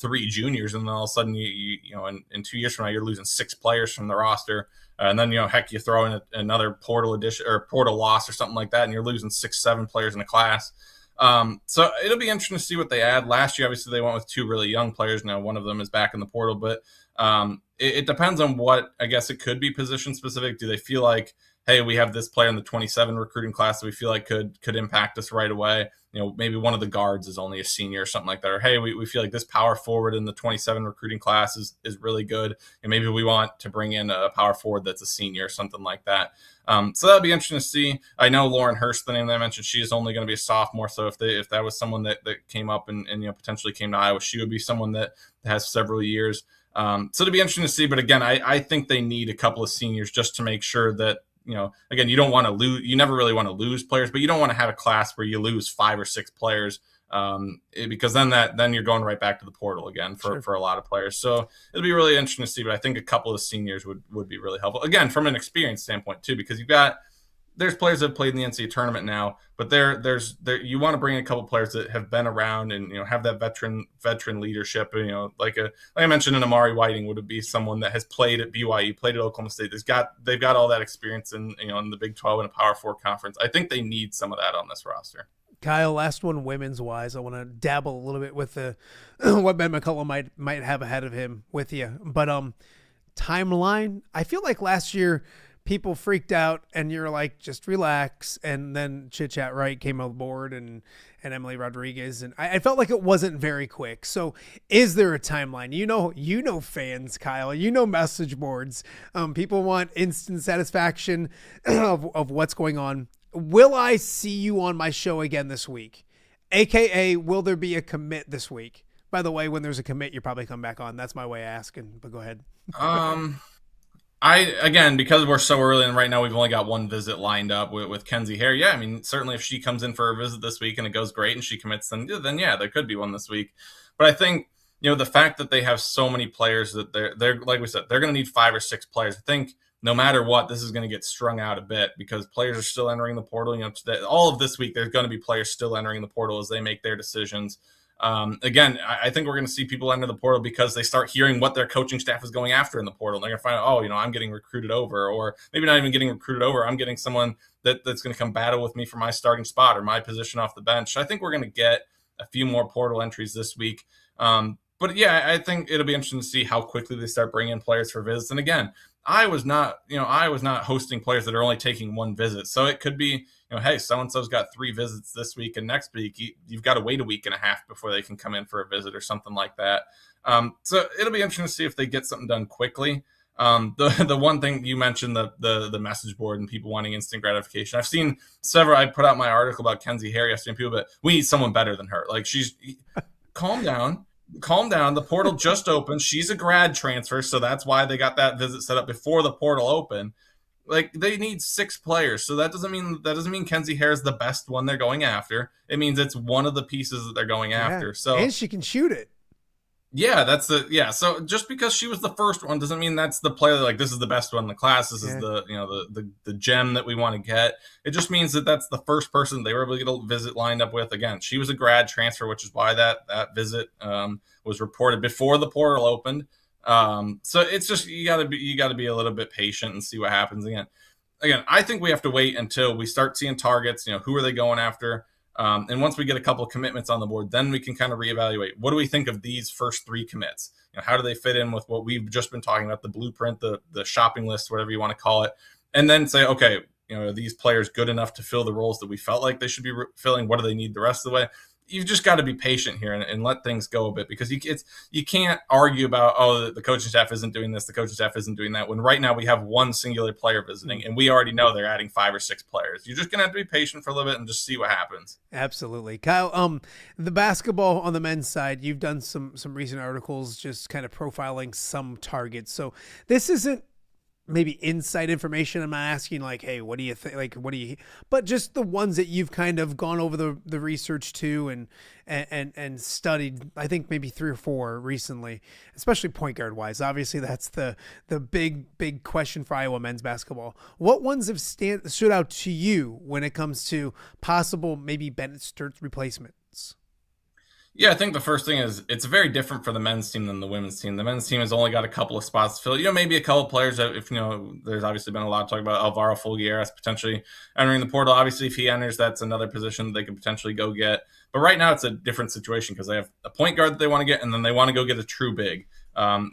3 juniors and then all of a sudden in 2 years from now you're losing 6 players from the roster, and then heck, you throw in another portal addition or portal loss or something like that, and you're losing 6-7 players in a class. So it'll be interesting to see what they add. Last year, obviously, they went with 2 really young players. Now one of them is back in the portal, but it depends on what, I guess it could be position specific. Do they feel like, hey, we have this player in the 27 recruiting class that we feel like could impact us right away? Maybe one of the guards is only a senior or something like that. Or, hey, we feel like this power forward in the 27 recruiting class is really good. And maybe we want to bring in a power forward that's a senior or something like that. So that'll be interesting to see. I know Lauren Hurst, the name that I mentioned, she is only going to be a sophomore. So if that was someone that came up and potentially came to Iowa, she would be someone that has several years. So it'll be interesting to see. But again, I think they need a couple of seniors just to make sure that, again, you don't want to lose. You never really want to lose players, but you don't want to have a class where you lose 5 or 6 players, because then you're going right back to the portal again for a lot of players. So it'll be really interesting to see. But I think a couple of seniors would be really helpful, again, from an experience standpoint too, because there's players that have played in the NCAA tournament now, but there's you want to bring in a couple of players that have been around and have that veteran leadership. Like I mentioned, an Amari Whiting would be someone that has played at BYU, played at Oklahoma State. They've got all that experience in the Big 12 and a Power 4 conference. I think they need some of that on this roster. Kyle, last one, women's wise. I want to dabble a little bit with the what Ben McCullough might have ahead of him with you, but timeline. I feel like last year people freaked out and you're like, just relax. And then Chit Chat Wright came aboard and Emily Rodriguez. And I felt like it wasn't very quick. So is there a timeline? You know, fans, Kyle, message boards. People want instant satisfaction of what's going on. Will I see you on my show again this week? AKA, will there be a commit this week? By the way, when there's a commit, you probably come back on. That's my way of asking, but go ahead. Again, because we're so early and right now we've only got one visit lined up with Kenzie Hare. Yeah, I mean, certainly if she comes in for a visit this week and it goes great and she commits, then yeah, there could be one this week. But I think, the fact that they have so many players that they're like we said, they're going to need 5 or 6 players. I think no matter what, this is going to get strung out a bit because players are still entering the portal. All of this week, there's going to be players still entering the portal as they make their decisions. Again, I think we're going to see people enter the portal because they start hearing what their coaching staff is going after in the portal. And they're going to find out, I'm getting recruited over, or maybe not even getting recruited over. I'm getting someone that's going to come battle with me for my starting spot or my position off the bench. I think we're going to get a few more portal entries this week. But yeah, I think it'll be interesting to see how quickly they start bringing in players for visits. And again, I was not hosting players that are only taking 1 visit. So it could be, hey, so-and-so's got 3 visits this week, and next week you've got to wait a week and a half before they can come in for a visit or something like that. So it'll be interesting to see if they get something done quickly. The one thing you mentioned, the message board and people wanting instant gratification. I've seen several. I put out my article about Kenzie Hare yesterday, and people, but we need someone better than her. Like calm down. The portal just opened. She's a grad transfer, so that's why they got that visit set up before the portal opened. Like, they need 6 players, so that doesn't mean Kenzie Hare is the best one they're going after. It means it's one of the pieces that they're going after. So, and she can shoot it. Yeah, So just because she was the first one doesn't mean that's the player. Like, this is the best one in the class. This is the gem that we want to get. It just means that that's the first person they were able to get a visit lined up with. Again, she was a grad transfer, which is why that visit was reported before the portal opened. So it's just you got to be a little bit patient and see what happens. Again, I think we have to wait until we start seeing targets. Who are they going after? And once we get a couple of commitments on the board, then we can kind of reevaluate. What do we think of these first 3 commits? How do they fit in with what we've just been talking about, the blueprint, the shopping list, whatever you want to call it? And then say, okay, are these players good enough to fill the roles that we felt like they should be filling? What do they need the rest of the way? You've just got to be patient here and let things go a bit, because you can't argue about, the coaching staff isn't doing this, the coaching staff isn't doing that, when right now we have one singular player visiting and we already know they're adding 5 or 6 players. You're just going to have to be patient for a little bit and just see what happens. Absolutely. Kyle, the basketball on the men's side, you've done some recent articles just kind of profiling some targets. So this isn't maybe inside information. I'm not asking like, hey, what do you think? Like, but just the ones that you've kind of gone over the research to and studied, I think maybe 3 or 4 recently, especially point guard wise. Obviously that's the big question for Iowa men's basketball. What ones have stood out to you when it comes to possible, maybe Bennett Sturtz replacements? Yeah, I think the first thing is it's very different for the men's team than the women's team. The men's team has only got a couple of spots to fill. Maybe a couple of players that, if there's obviously been a lot of talk about Alvaro Fulgueras potentially entering the portal. Obviously, if he enters, that's another position they could potentially go get. But right now, it's a different situation because they have a point guard that they want to get, and then they want to go get a true big.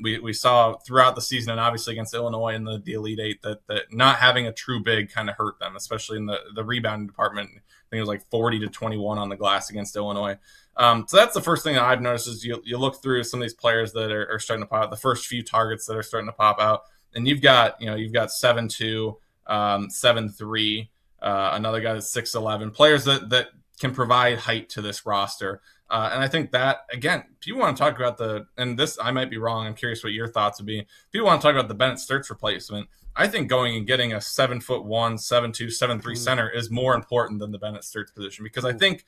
We saw throughout the season, and obviously against Illinois in the Elite Eight, that not having a true big kind of hurt them, especially in the rebounding department. I think it was like 40-21 on the glass against Illinois. So that's the first thing that I've noticed is you look through some of these players that are starting to pop out, the first few targets that are starting to pop out, and you've got 7'2", 7'3", another guy that's 6'11", players that can provide height to this roster. And I think that, again, people want to talk about and this, I might be wrong, I'm curious what your thoughts would be. People want to talk about the Bennett Sturtz replacement. I think going and getting a 7'1", 7'2", 7'3" center is more important than the Bennett Sturtz position because I think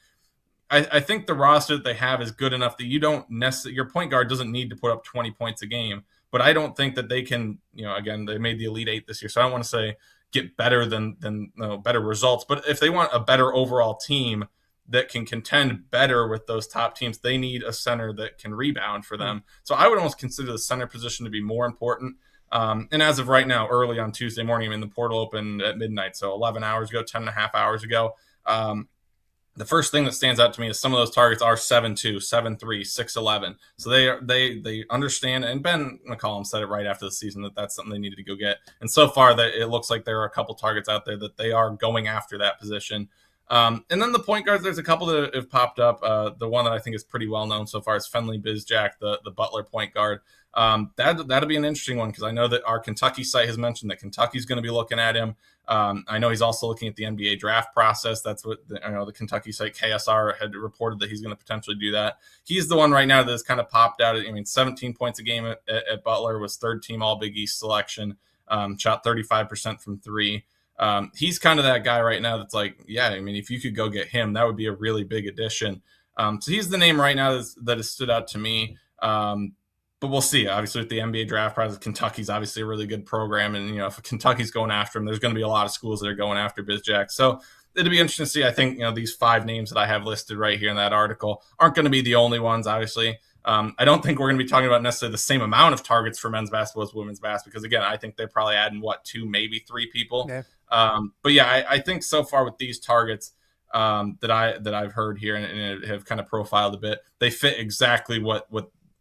the roster that they have is good enough that you don't necessarily, your point guard doesn't need to put up 20 points a game, but I don't think that they can, again, they made the Elite Eight this year, so I don't want to say get better than better results, but if they want a better overall team that can contend better with those top teams, they need a center that can rebound for them. So I would almost consider the center position to be more important. And as of right now, early on Tuesday morning, the portal opened at midnight, so 11 hours ago, 10 and a half hours ago. The first thing that stands out to me is some of those targets are 7'2", 7'3", 6'11". So they understand, and Ben McCollum said it right after the season that that's something they needed to go get. And so far, that it looks like there are a couple targets out there that they are going after that position. And then the point guards, there's a couple that have popped up. The one that I think is pretty well known so far is Fenley Bizjack, the Butler point guard. That'll be an interesting one because I know that our Kentucky site has mentioned that Kentucky's going to be looking at him. I know he's also looking at the NBA draft process. That's what the Kentucky site KSR had reported that he's going to potentially do that. He's the one right now that has kind of popped out. 17 points a game at Butler, was third team All Big East selection, shot 35% from three. He's kind of that guy right now that's like, if you could go get him, that would be a really big addition. So he's the name right now that has stood out to me. But we'll see. Obviously, with the NBA draft process, Kentucky's obviously a really good program. And, if Kentucky's going after him, there's going to be a lot of schools that are going after Bizjack. So it'll be interesting to see. I think, these 5 names that I have listed right here in that article aren't going to be the only ones, obviously. I don't think we're going to be talking about necessarily the same amount of targets for men's basketball as women's basketball. Because, again, I think they're probably adding, 2, maybe 3 people. Yeah. But, I think so far with these targets that I've heard here and have kind of profiled a bit, they fit exactly what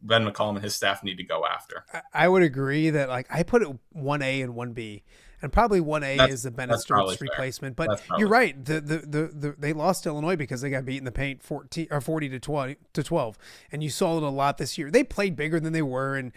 Ben McCollum and his staff need to go after. I would agree that I put it 1A and 1B, and probably 1A is the Bennett Sturtz replacement. But you're right. They lost to Illinois because they got beat in the paint 40-12, and you saw it a lot this year. They played bigger than they were, and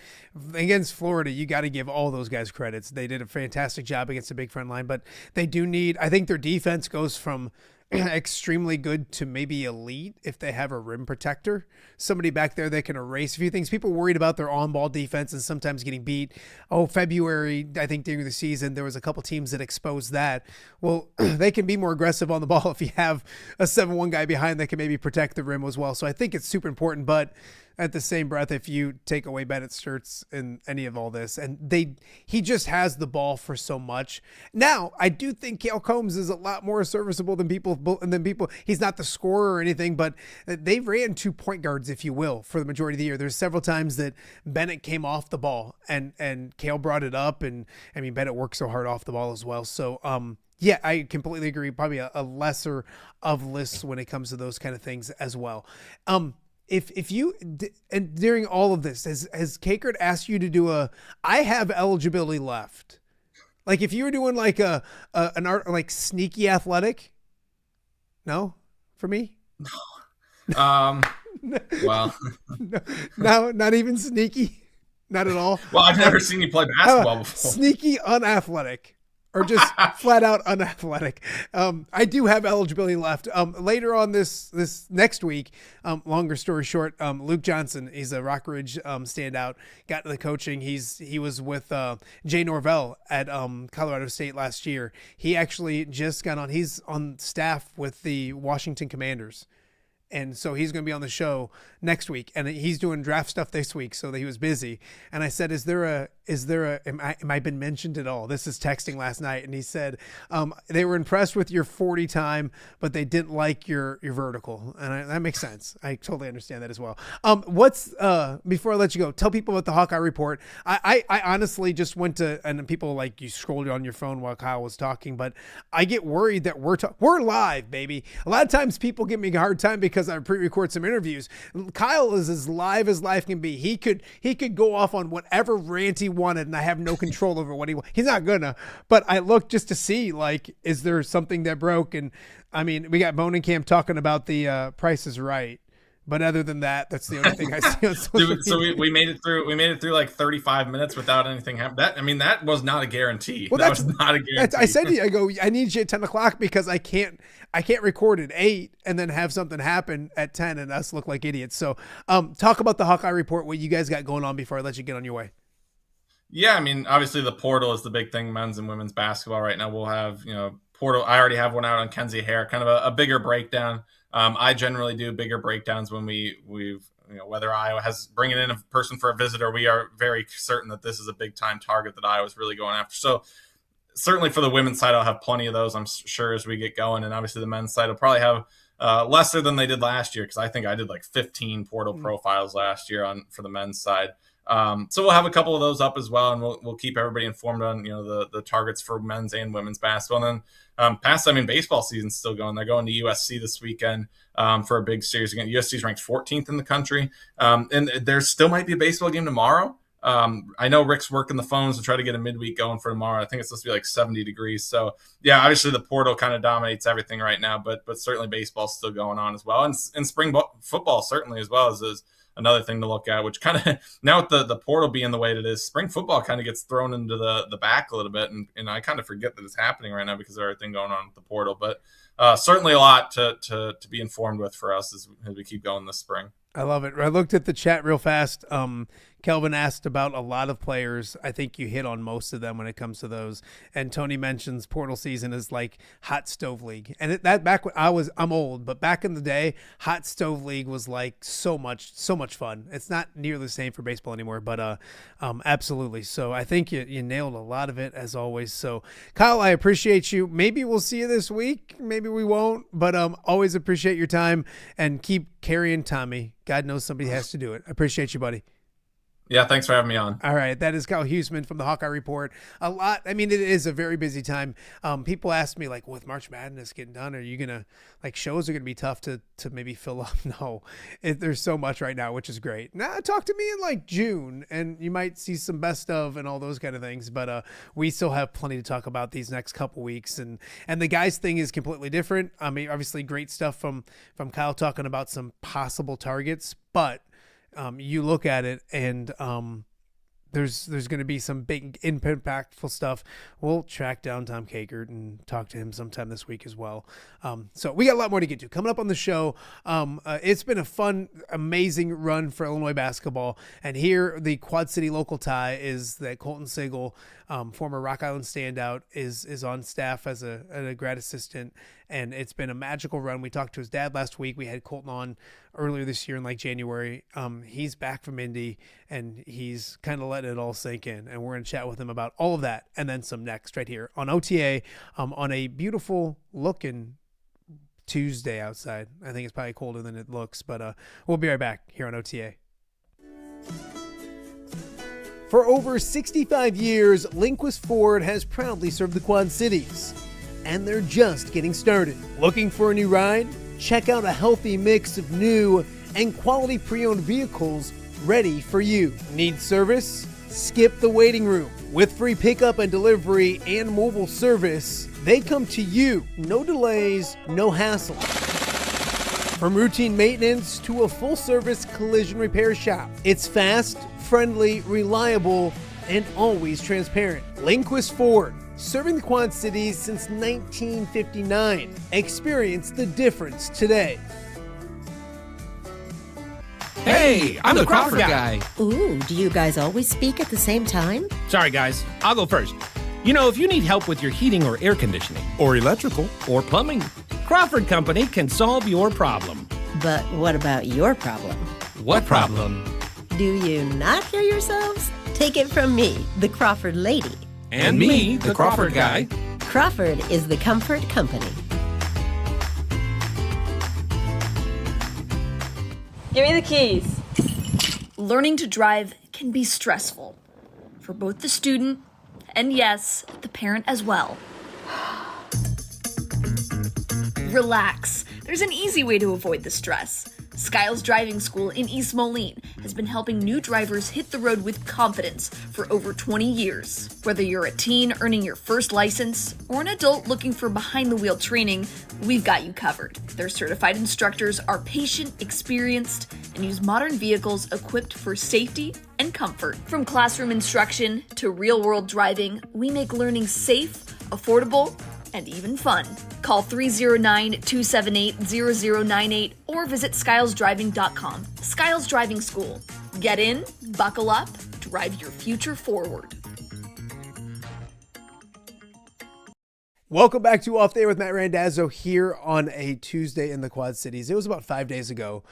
against Florida, you got to give all those guys credits. They did a fantastic job against the big front line, but they do need. I think their defense goes from extremely good to maybe elite if they have a rim protector, somebody back there that can erase a few things. People worried about their on-ball defense and sometimes getting beat. February, I think during the season, there was a couple teams that exposed that. Well, they can be more aggressive on the ball if you have a 7-1 guy behind that can maybe protect the rim as well. So I think it's super important, but at the same breath, if you take away Bennett Sturtz in any of all this, and he just has the ball for so much. Now, I do think Cale Combs is a lot more serviceable than people. He's not the scorer or anything, but they ran 2 point guards, if you will, for the majority of the year. There's several times that Bennett came off the ball and Cale brought it up, and Bennett worked so hard off the ball as well. So, yeah, I completely agree. Probably a lesser of lists when it comes to those kind of things as well. If you, and during all of this, has Kakert asked you to do I have eligibility left? Like if you were doing like an art, like sneaky athletic? No, for me? No. Well, no, not even sneaky. Not at all. Well, I've never seen you play basketball before. Sneaky unathletic. or just flat out unathletic. I do have eligibility left. Later on this next week, longer story short, Luke Johnson, he's a Rockridge standout, got to the coaching. He was with Jay Norvell at Colorado State last year. He actually just got on. He's on staff with the Washington Commanders. And so he's going to be on the show next week, and he's doing draft stuff this week, so that he was busy. And I said, am I been mentioned at all? This is texting last night. And he said, they were impressed with your 40 time, but they didn't like your vertical. And that makes sense. I totally understand that as well. Before I let you go, tell people about the Hawkeye Report. I honestly just went to, and people like you scrolled on your phone while Kyle was talking, but I get worried that we're live, baby. A lot of times people give me a hard time because I pre-record some interviews. Kyle is as live as life can be. He could go off on whatever rant he wanted, and I have no control over what he's not gonna. But I look just to see, like, is there something that broke? And I mean, we got Bone and Camp talking about the Price is Right. But other than that, that's the only thing I see on social media. So we made it through. We made it through like 35 minutes without anything happening. That was not a guarantee. Well, that was not a guarantee. I said to you, I go, I need you at 10 o'clock because I can't record at 8 and then have something happen at 10 and us look like idiots. So, talk about the Hawkeye Report, what you guys got going on before I let you get on your way. Yeah, I mean, obviously the portal is the big thing, men's and women's basketball right now. We'll have, portal. I already have one out on Kenzie Hare, kind of a bigger breakdown. I generally do bigger breakdowns when we've whether Iowa has bringing in a person for a visit, or we are very certain that this is a big time target that Iowa's really going after. So certainly for the women's side, I'll have plenty of those, I'm sure, as we get going. And obviously the men's side will probably have lesser than they did last year, because I think I did like 15 portal profiles last year for the men's side. So we'll have a couple of those up as well, and we'll keep everybody informed on the targets for men's and women's basketball. And then baseball season's still going. They're going to USC this weekend for a big series again. USC is ranked 14th in the country, and there still might be a baseball game tomorrow. I know Rick's working the phones to try to get a midweek going for tomorrow. I think it's supposed to be like 70 degrees. So yeah, obviously the portal kind of dominates everything right now, but certainly baseball's still going on as well, and spring football certainly as well is another thing to look at, which kind of, now with the portal being the way it is, spring football kind of gets thrown into the back a little bit. And I kind of forget that it's happening right now because of everything going on with the portal. But certainly a lot to be informed with for us as we keep going this spring. I love it. I looked at the chat real fast. Kelvin asked about a lot of players. I think you hit on most of them when it comes to those. And Tony mentions portal season is like hot stove league. And that back when I'm old, but back in the day, hot stove league was like so much fun. It's not nearly the same for baseball anymore, but absolutely. So I think you nailed a lot of it as always. So Kyle, I appreciate you. Maybe we'll see you this week. Maybe we won't, but always appreciate your time, and keep carrying Tommy. God knows somebody has to do it. I appreciate you, buddy. Yeah, thanks for having me on. All right, that is Kyle Huesmann from the Hawkeye Report. It is a very busy time. People ask me, like, with March Madness getting done, are you going to, like, shows are going to be tough to maybe fill up? No, there's so much right now, which is great. Now, talk to me in, like, June, and you might see some best of and all those kind of things, but we still have plenty to talk about these next couple weeks, and the guys thing is completely different. I mean, obviously, great stuff from Kyle talking about some possible targets, but you look at it and there's going to be some big impactful stuff. We'll track down Tom Kakert and talk to him sometime this week as well. So we got a lot more to get to coming up on the show. It's been a fun, amazing run for Illinois basketball. And here the Quad City local tie is that Colton Sigel, former Rock Island standout, is on staff as a grad assistant. And it's been a magical run. We talked to his dad last week. We had Colton on earlier this year in like January. He's back from Indy, and he's kind of letting it all sink in. And we're going to chat with him about all of that and then some next right here on OTA, on a beautiful looking Tuesday outside. I think it's probably colder than it looks, but we'll be right back here on OTA. For over 65 years, Lindquist Ford has proudly served the Quad Cities. And they're just getting started. Looking for a new ride? Check out a healthy mix of new and quality pre-owned vehicles ready for you. Need service? Skip the waiting room. With free pickup and delivery and mobile service, they come to you. No delays, no hassle. From routine maintenance to a full-service collision repair shop, it's fast, friendly, reliable, and always transparent. Lindquist Ford. Serving the Quad Cities since 1959. Experience the difference today. Hey, I'm the Crawford guy. Ooh, do you guys always speak at the same time? Sorry, guys. I'll go first. You know, if you need help with your heating or air conditioning, or electrical, or plumbing, Crawford Company can solve your problem. But what about your problem? What problem? Do you not hear yourselves? Take it from me, the Crawford lady. And me, the Crawford guy. Crawford is the comfort company. Give me the keys. Learning to drive can be stressful for both the student and, yes, the parent as well. Relax. There's an easy way to avoid the stress. Skiles Driving School in East Moline has been helping new drivers hit the road with confidence for over 20 years. Whether you're a teen earning your first license or an adult looking for behind-the-wheel training, we've got you covered. Their certified instructors are patient, experienced, and use modern vehicles equipped for safety and comfort. From classroom instruction to real-world driving, we make learning safe, affordable, and even fun. Call 309-278-0098 or visit skylesdriving.com. Skiles Driving School. Get in, buckle up, drive your future forward. Welcome back to Off the Air with Matt Randazzo here on a Tuesday in the Quad Cities. It was about 5 days ago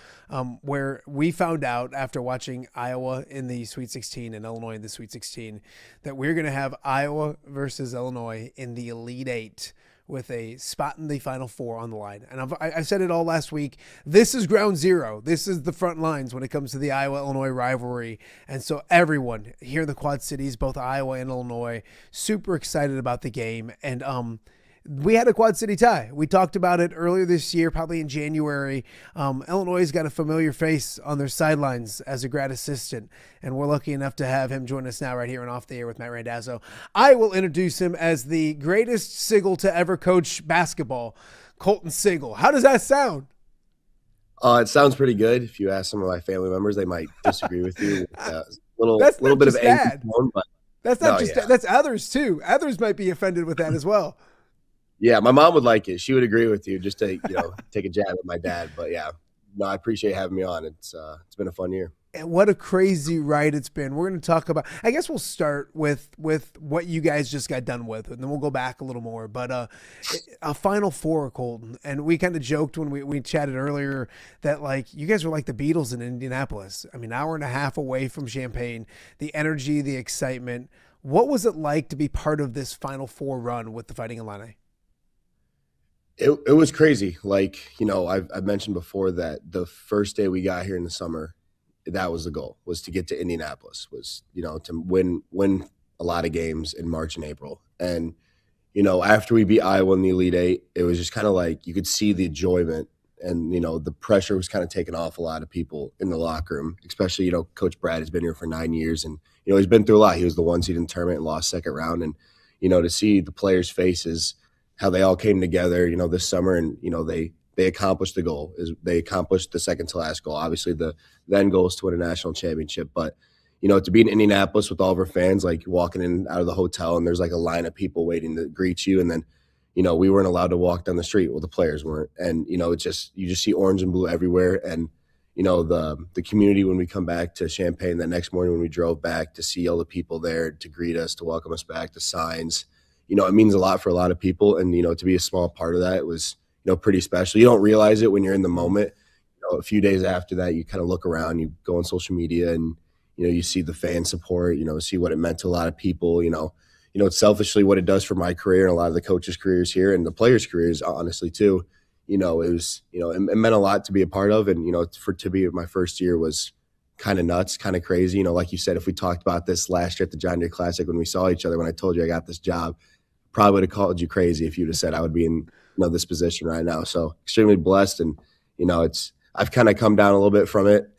where we found out after watching Iowa in the Sweet 16 and Illinois in the Sweet 16 that we're going to have Iowa versus Illinois in the Elite Eight with a spot in the Final Four on the line. And I said it all last week. This is ground zero. This is the front lines when it comes to the Iowa-Illinois rivalry. And so everyone here in the Quad Cities, both Iowa and Illinois, super excited about the game. And we had a Quad City tie. We talked about it earlier this year, probably in January. Illinois got a familiar face on their sidelines as a grad assistant, and we're lucky enough to have him join us now right here on Off the Air with Matt Randazzo. I will introduce him as the greatest Sigel to ever coach basketball, Colton Sigel. How does that sound? It sounds pretty good. If you ask some of my family members, they might disagree with you. Little bit of angry tone, but that's not just that. That's others too. Others might be offended with that as well. Yeah, my mom would like it. She would agree with you, just to take a jab at my dad. But yeah, no, I appreciate having me on. It's been a fun year. And what a crazy ride it's been. We're going to talk about, I guess we'll start with what you guys just got done with, and then we'll go back a little more. But a Final Four, Colton, and we kind of joked when we chatted earlier that like you guys were like the Beatles in Indianapolis. I mean, hour and a half away from Champaign, the energy, the excitement. What was it like to be part of this Final Four run with the Fighting Illini? It was crazy. Like, I've mentioned before that the first day we got here in the summer, that was the goal, was to get to Indianapolis, was, to win a lot of games in March and April. And, after we beat Iowa in the Elite Eight, it was just kind of like you could see the enjoyment and, the pressure was kind of taken off a lot of people in the locker room, especially, Coach Brad has been here for 9 years and, he's been through a lot. He was the 1 seed in the tournament and lost second round. And, to see the players' faces, how they all came together, this summer, and they accomplished the goal. They accomplished the second to last goal. Obviously, the end goal is to win a national championship, but to be in Indianapolis with all of our fans, like walking in out of the hotel, and there's like a line of people waiting to greet you, and then we weren't allowed to walk down the street. Well, the players weren't, and it's just you just see orange and blue everywhere, and the community when we come back to Champaign that next morning when we drove back to see all the people there to greet us, to welcome us back, the signs. It means a lot for a lot of people. And, to be a small part of that, it was, pretty special. You don't realize it when you're in the moment. A few days after that, you kind of look around, you go on social media and, you see the fan support, see what it meant to a lot of people, it's selfishly what it does for my career and a lot of the coaches' careers here and the players' careers, honestly, too. It was, it meant a lot to be a part of. And, to be my first year was kind of nuts, kind of crazy. Like you said, if we talked about this last year at the John Deere Classic when we saw each other, when I told you I got this job, probably would have called you crazy if you'd have said I would be in this position right now. So extremely blessed. And, I've kind of come down a little bit from it,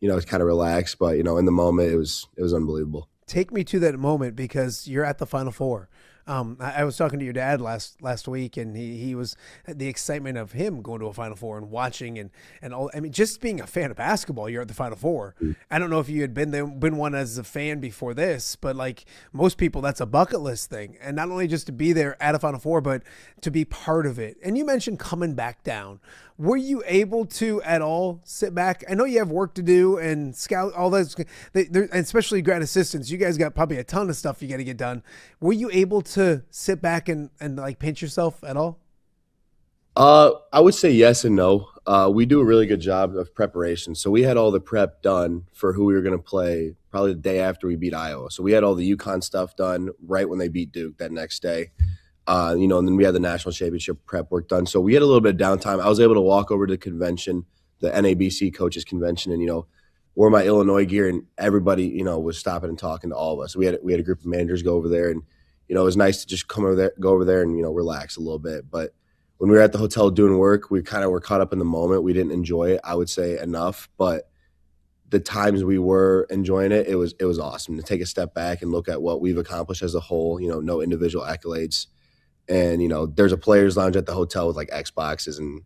it's kind of relaxed, but, in the moment it was unbelievable. Take me to that moment because you're at the Final Four. I was talking to your dad last week, and he was the excitement of him going to a Final Four and watching and all. I mean, just being a fan of basketball, you're at the Final Four. I don't know if you had been one as a fan before this, but like most people, that's a bucket list thing. And not only just to be there at a Final Four, but to be part of it. And you mentioned coming back down. Were you able to at all sit back? I know you have work to do and scout all those, and especially grad assistants. You guys got probably a ton of stuff you got to get done. Were you able to sit back and like pinch yourself at all? I would say yes and no. We do a really good job of preparation. So we had all the prep done for who we were going to play probably the day after we beat Iowa. So we had all the UConn stuff done right when they beat Duke that next day. And then we had the national championship prep work done. So we had a little bit of downtime. I was able to walk over to the convention, the NABC coaches convention, and, wore my Illinois gear, and everybody, was stopping and talking to all of us. We had a group of managers go over there, and, it was nice to just go over there and, relax a little bit. But when we were at the hotel doing work, we kind of were caught up in the moment. We didn't enjoy it, I would say, enough. But the times we were enjoying it, it was awesome to take a step back and look at what we've accomplished as a whole, no individual accolades. And, there's a players lounge at the hotel with like Xboxes and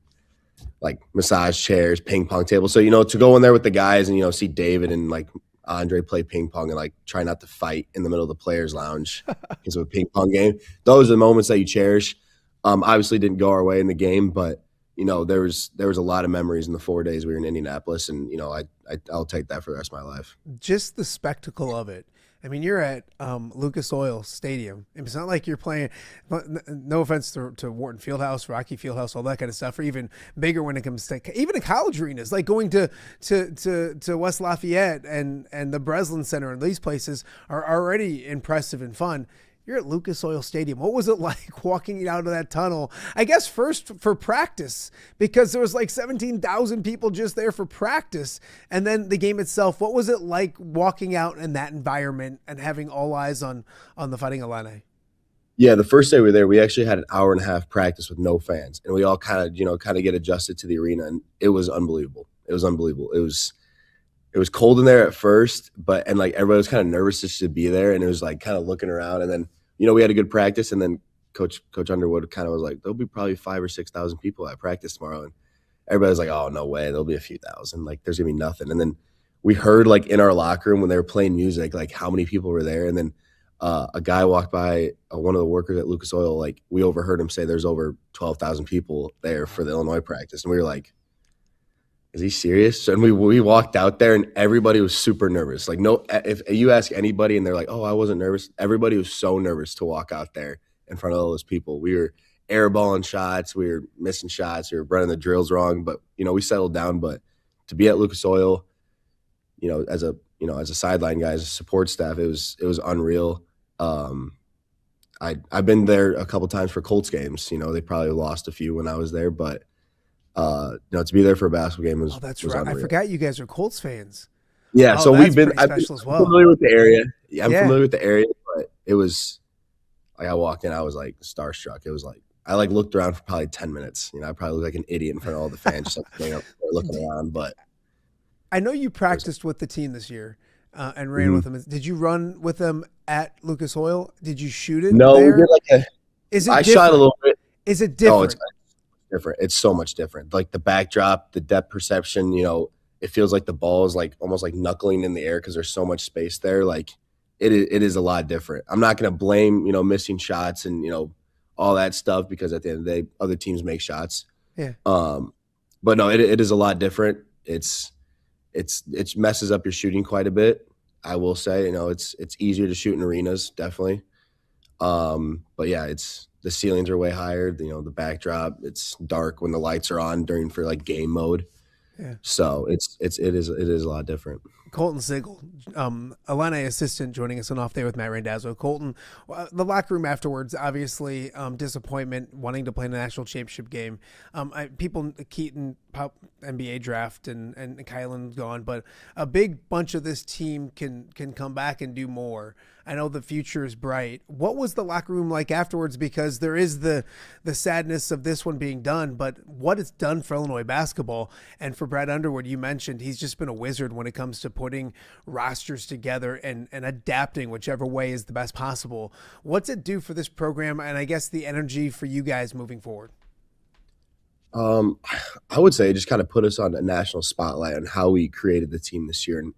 like massage chairs, ping pong tables. So, to go in there with the guys and, see David and like Andre play ping pong and like try not to fight in the middle of the players lounge because of a ping pong game. Those are the moments that you cherish. Obviously didn't go our way in the game, but, there was a lot of memories in the 4 days we were in Indianapolis, and, I'll take that for the rest of my life. Just the spectacle of it. I mean, you're at Lucas Oil Stadium. It's not like you're playing, no offense to Wharton Fieldhouse, Rocky Fieldhouse, all that kind of stuff, or even bigger when it comes to even in college arenas, like going to West Lafayette and the Breslin Center, and these places are already impressive and fun. You're at Lucas Oil Stadium. What was it like walking out of that tunnel? I guess first for practice, because there was like 17,000 people just there for practice. And then the game itself, what was it like walking out in that environment and having all eyes on the Fighting Illini? Yeah, the first day we were there, we actually had an hour and a half practice with no fans. And we all kind of get adjusted to the arena. And it was unbelievable. It was cold in there at first, and like everybody was kind of nervous just to be there, and it was like kind of looking around. And then, we had a good practice, and then Coach Underwood kind of was like, there'll be probably 5,000 or 6,000 people at practice tomorrow. And everybody was like, oh, no way, there'll be a few thousand. Like, there's gonna be nothing. And then we heard like in our locker room when they were playing music, like how many people were there. And then a guy walked by, one of the workers at Lucas Oil, like we overheard him say there's over 12,000 people there for the Illinois practice. And we were like, is he serious? And we walked out there, and everybody was super nervous. Like, no, if you ask anybody and they're like, oh, I wasn't nervous, everybody was so nervous to walk out there in front of all those people. We were airballing shots, we were missing shots, we were running the drills wrong, but we settled down. But to be at Lucas Oil, as a sideline guy, as a support staff, it was unreal. I've been there a couple times for Colts games. They probably lost a few when I was there, but to be there for a basketball game was that's was right. unreal. I forgot you guys are Colts fans. Yeah, so I've been well. familiar with the area. Yeah, I'm familiar with the area, but it was like I walked in, I was like starstruck. It was like I like looked around for probably 10 minutes. I probably looked like an idiot in front of all the fans, just like up there looking around. But I know you practiced with the team this year and ran with them. Did you run with them at Lucas Oil? Did you shoot it? No, there? we did like I shot a little bit. Is it different? Oh, it's different. It's so much different. Like the backdrop, the depth perception, it feels like the ball is like almost like knuckling in the air because there's so much space there. Like it is a lot different. I'm not going to blame, missing shots and, all that stuff, because at the end of the day, other teams make shots. Yeah. But no, it is a lot different. It messes up your shooting quite a bit. I will say, it's easier to shoot in arenas, definitely. But yeah, the ceilings are way higher. The backdrop, it's dark when the lights are on for like game mode. Yeah. So it is a lot different. Colton Sigel, Illini assistant, joining us on Off Day with Matt Randazzo. Colton, the locker room afterwards, obviously disappointment, wanting to play in a national championship game. Keaton, Pop, NBA draft, and Kylan's gone, but a big bunch of this team can come back and do more. I know the future is bright. What was the locker room like afterwards? Because there is the sadness of this one being done, but what it's done for Illinois basketball and for Brad Underwood, you mentioned he's just been a wizard when it comes to putting rosters together and adapting whichever way is the best possible. What's it do for this program and I guess the energy for you guys moving forward? I would say it just kind of put us on a national spotlight on how we created the team this year and,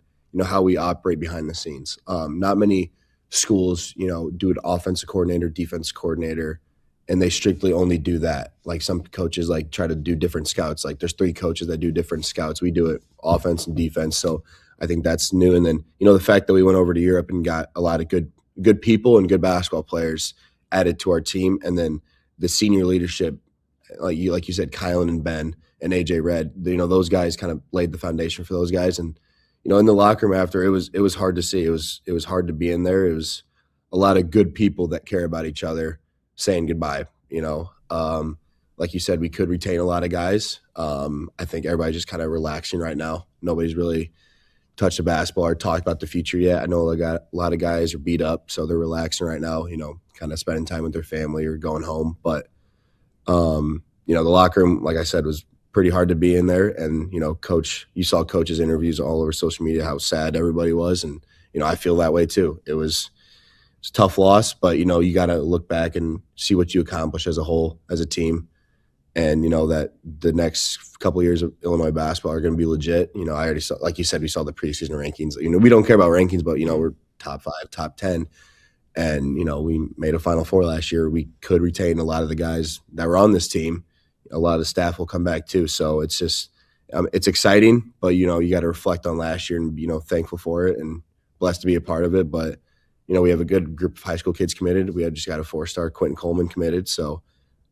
how we operate behind the scenes. Not many schools, do an offensive coordinator, defense coordinator, and they strictly only do that. Like some coaches like try to do different scouts. Like there's 3 coaches that do different scouts. We do it offense and defense. So I think that's new. And then, the fact that we went over to Europe and got a lot of good people and good basketball players added to our team. And then the senior leadership, like you said, Kylan and Ben and AJ Red, those guys kind of laid the foundation for those guys. And, in the locker room after, it was hard to see. It was hard to be in there. It was a lot of good people that care about each other saying goodbye, like you said, we could retain a lot of guys. I think everybody's just kind of relaxing right now. Nobody's really touched the basketball or talked about the future yet. I know a lot of guys are beat up, so they're relaxing right now, kind of spending time with their family or going home. But, the locker room, like I said, was pretty hard to be in there. And, coach, you saw coach's interviews all over social media, how sad everybody was. And, I feel that way too. It's a tough loss, but, you got to look back and see what you accomplish as a whole, as a team. And, that the next couple of years of Illinois basketball are going to be legit. I already saw, like you said, we saw the preseason rankings. We don't care about rankings, but, we're top 5, top 10. And, we made a Final Four last year. We could retain a lot of the guys that were on this team. A lot of the staff will come back too. So it's just, it's exciting, but, you got to reflect on last year and, thankful for it and blessed to be a part of it. But, we have a good group of high school kids committed. We have just got a 4-star Quentin Coleman committed. So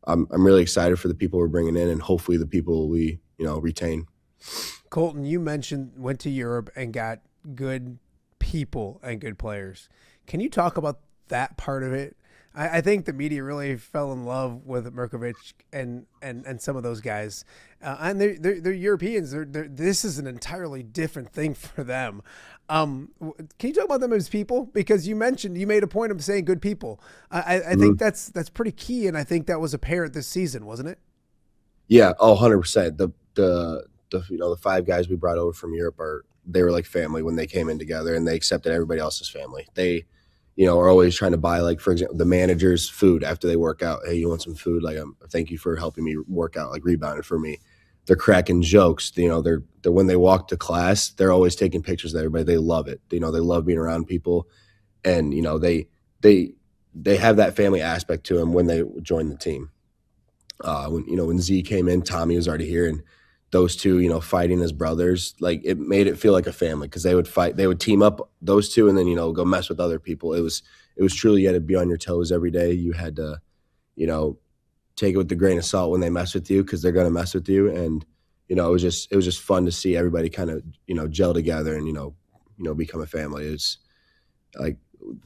I'm really excited for the people we're bringing in and hopefully the people we, retain. Colton, you mentioned went to Europe and got good people and good players. Can you talk about that part of it? I think the media really fell in love with Mirkovic and some of those guys, and they're Europeans. This is an entirely different thing for them. Can you talk about them as people? Because you made a point of saying good people. I think that's pretty key, and I think that was apparent this season, wasn't it? Yeah, 100%. The 5 guys we brought over from Europe they were like family when they came in together, and they accepted everybody else's family. They are always trying to buy, like, for example, the manager's food after they work out. Hey, you want some food? Like, thank you for helping me work out, like rebounding for me. They're cracking jokes. They're when they walk to class, they're always taking pictures of everybody. They love it. They love being around people, and they have that family aspect to them when they join the team. When Z came in, Tommy was already here, and those two, fighting as brothers, like it made it feel like a family because they would fight, they would team up those two and then, go mess with other people. It was truly, you had to be on your toes every day. You had to, take it with a grain of salt when they mess with you because they're going to mess with you. And, it was just fun to see everybody kind of, gel together and, become a family. It's like,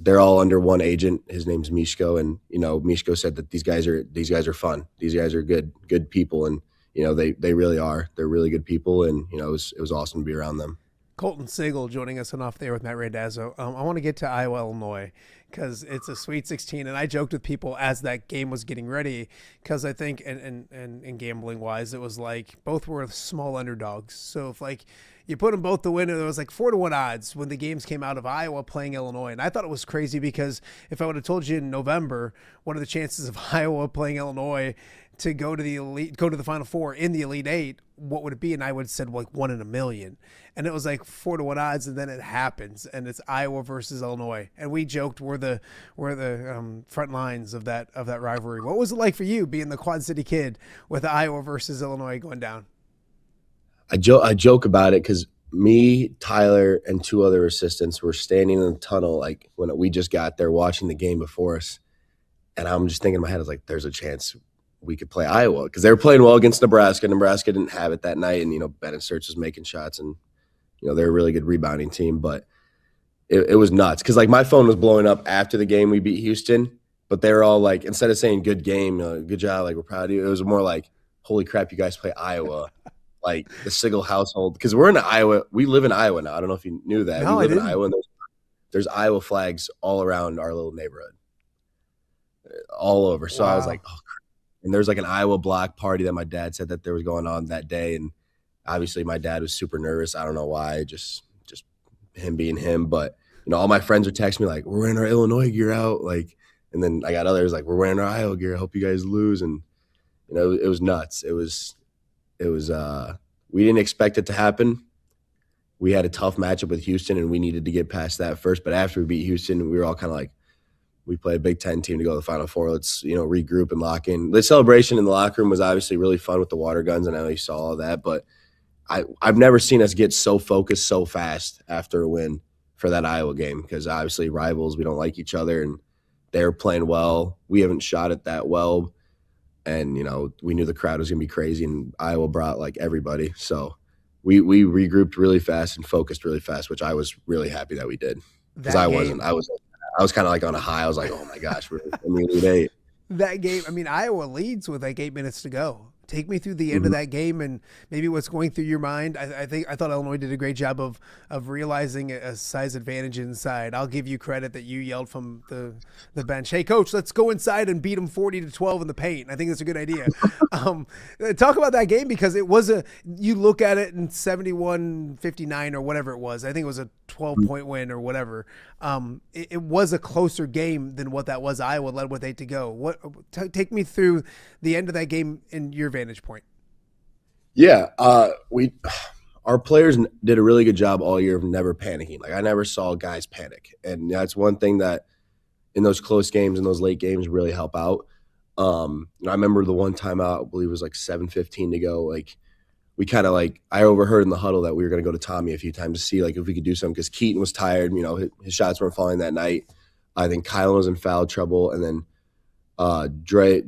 they're all under one agent. His name's Mishko. And, Mishko said that these guys are fun. These guys are good people. And, they really are. They're really good people, and it was awesome to be around them. Colton Sigel joining us on Off There with Matt Randazzo. I want to get to Iowa, Illinois, because it's a Sweet 16, and I joked with people as that game was getting ready, because I think, and gambling wise, it was like both were small underdogs. So if like you put them both to win, and there was like 4-1 odds when the games came out of Iowa playing Illinois, and I thought it was crazy because if I would have told you in November, what are the chances of Iowa playing Illinois to go to the Final Four in the Elite Eight, what would it be? And I would have said like 1 in a million. And it was like 4-1 odds, and then it happens, and it's Iowa versus Illinois. And we joked we're the front lines of that rivalry. What was it like for you being the Quad City kid with Iowa versus Illinois going down? I joke about it because me, Tyler, and 2 other assistants were standing in the tunnel like when we just got there watching the game before us. And I'm just thinking in my head, I was like, there's a chance we could play Iowa because they were playing well against Nebraska. Nebraska didn't have it that night, and Bennett Search was making shots, and they're a really good rebounding team. But it was nuts because like my phone was blowing up after the game we beat Houston, but they were all like, instead of saying good game, good job, like we're proud of you, it was more like, holy crap, you guys play Iowa. Like the Sigel household, because we're in Iowa. We live in Iowa now. I don't know if you knew that. No, we live in Iowa, and there's Iowa flags all around our little neighborhood, all over. So wow. I was like, oh. And there's like an Iowa block party that my dad said that there was going on that day. And obviously my dad was super nervous. I don't know why. Just him being him. But, all my friends would text me like, we're wearing our Illinois gear out. Like, and then I got others like, we're wearing our Iowa gear. I hope you guys lose. And, it was nuts. It was we didn't expect it to happen. We had a tough matchup with Houston, and we needed to get past that first. But after we beat Houston, we were all kind of like, we play a Big Ten team to go to the Final Four. Let's, regroup and lock in. The celebration in the locker room was obviously really fun with the water guns, and I know you saw all that. But I've never seen us get so focused so fast after a win for that Iowa game, because obviously rivals, we don't like each other, and they're playing well. We haven't shot it that well. And, we knew the crowd was going to be crazy, and Iowa brought like everybody. So we regrouped really fast and focused really fast, which I was really happy that we did, because I was kind of like on a high. I was like, oh my gosh, we're in the Elite Eight. That game, I mean, Iowa leads with like 8 minutes to go. Take me through the end of that game and maybe what's going through your mind. I thought Illinois did a great job of realizing a size advantage inside. I'll give you credit that you yelled from the bench, "Hey coach, let's go inside and beat them 40-12 in the paint." I think that's a good idea. Talk about that game, because it was you look at it in 71-59 or whatever it was. I think it was a 12-point win or whatever. It was a closer game than what that was. Iowa led with 8 to go. Take me through the end of that game in your vantage point. Yeah, our players did a really good job all year of never panicking. Like, I never saw guys panic, and that's one thing that in those close games and those late games really help out. I remember the one timeout, I believe it was like 7:15 to go. Like, we kind of I overheard in the huddle that we were going to go to Tommy a few times to see if we could do something, because Keaton was tired. His shots weren't falling that night. I think Kyle was in foul trouble, and then Dre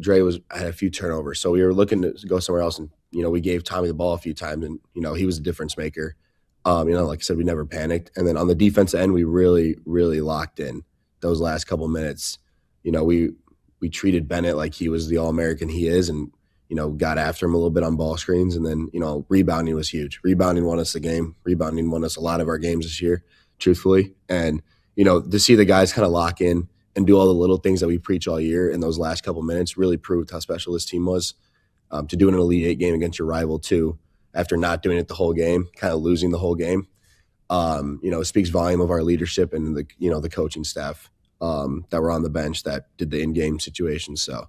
had a few turnovers. So we were looking to go somewhere else, and we gave Tommy the ball a few times, and he was a difference maker. Like I said, we never panicked. And then on the defensive end, we really, really locked in those last couple minutes. We treated Bennett like he was the All-American he is, and got after him a little bit on ball screens. And then, rebounding was huge. Rebounding won us the game. Rebounding won us a lot of our games this year, truthfully. And, to see the guys kind of lock in and do all the little things that we preach all year in those last couple minutes really proved how special this team was. To do an Elite Eight game against your rival, too, after not doing it the whole game, kind of losing the whole game, it speaks volume of our leadership and the coaching staff that were on the bench that did the in-game situation. So,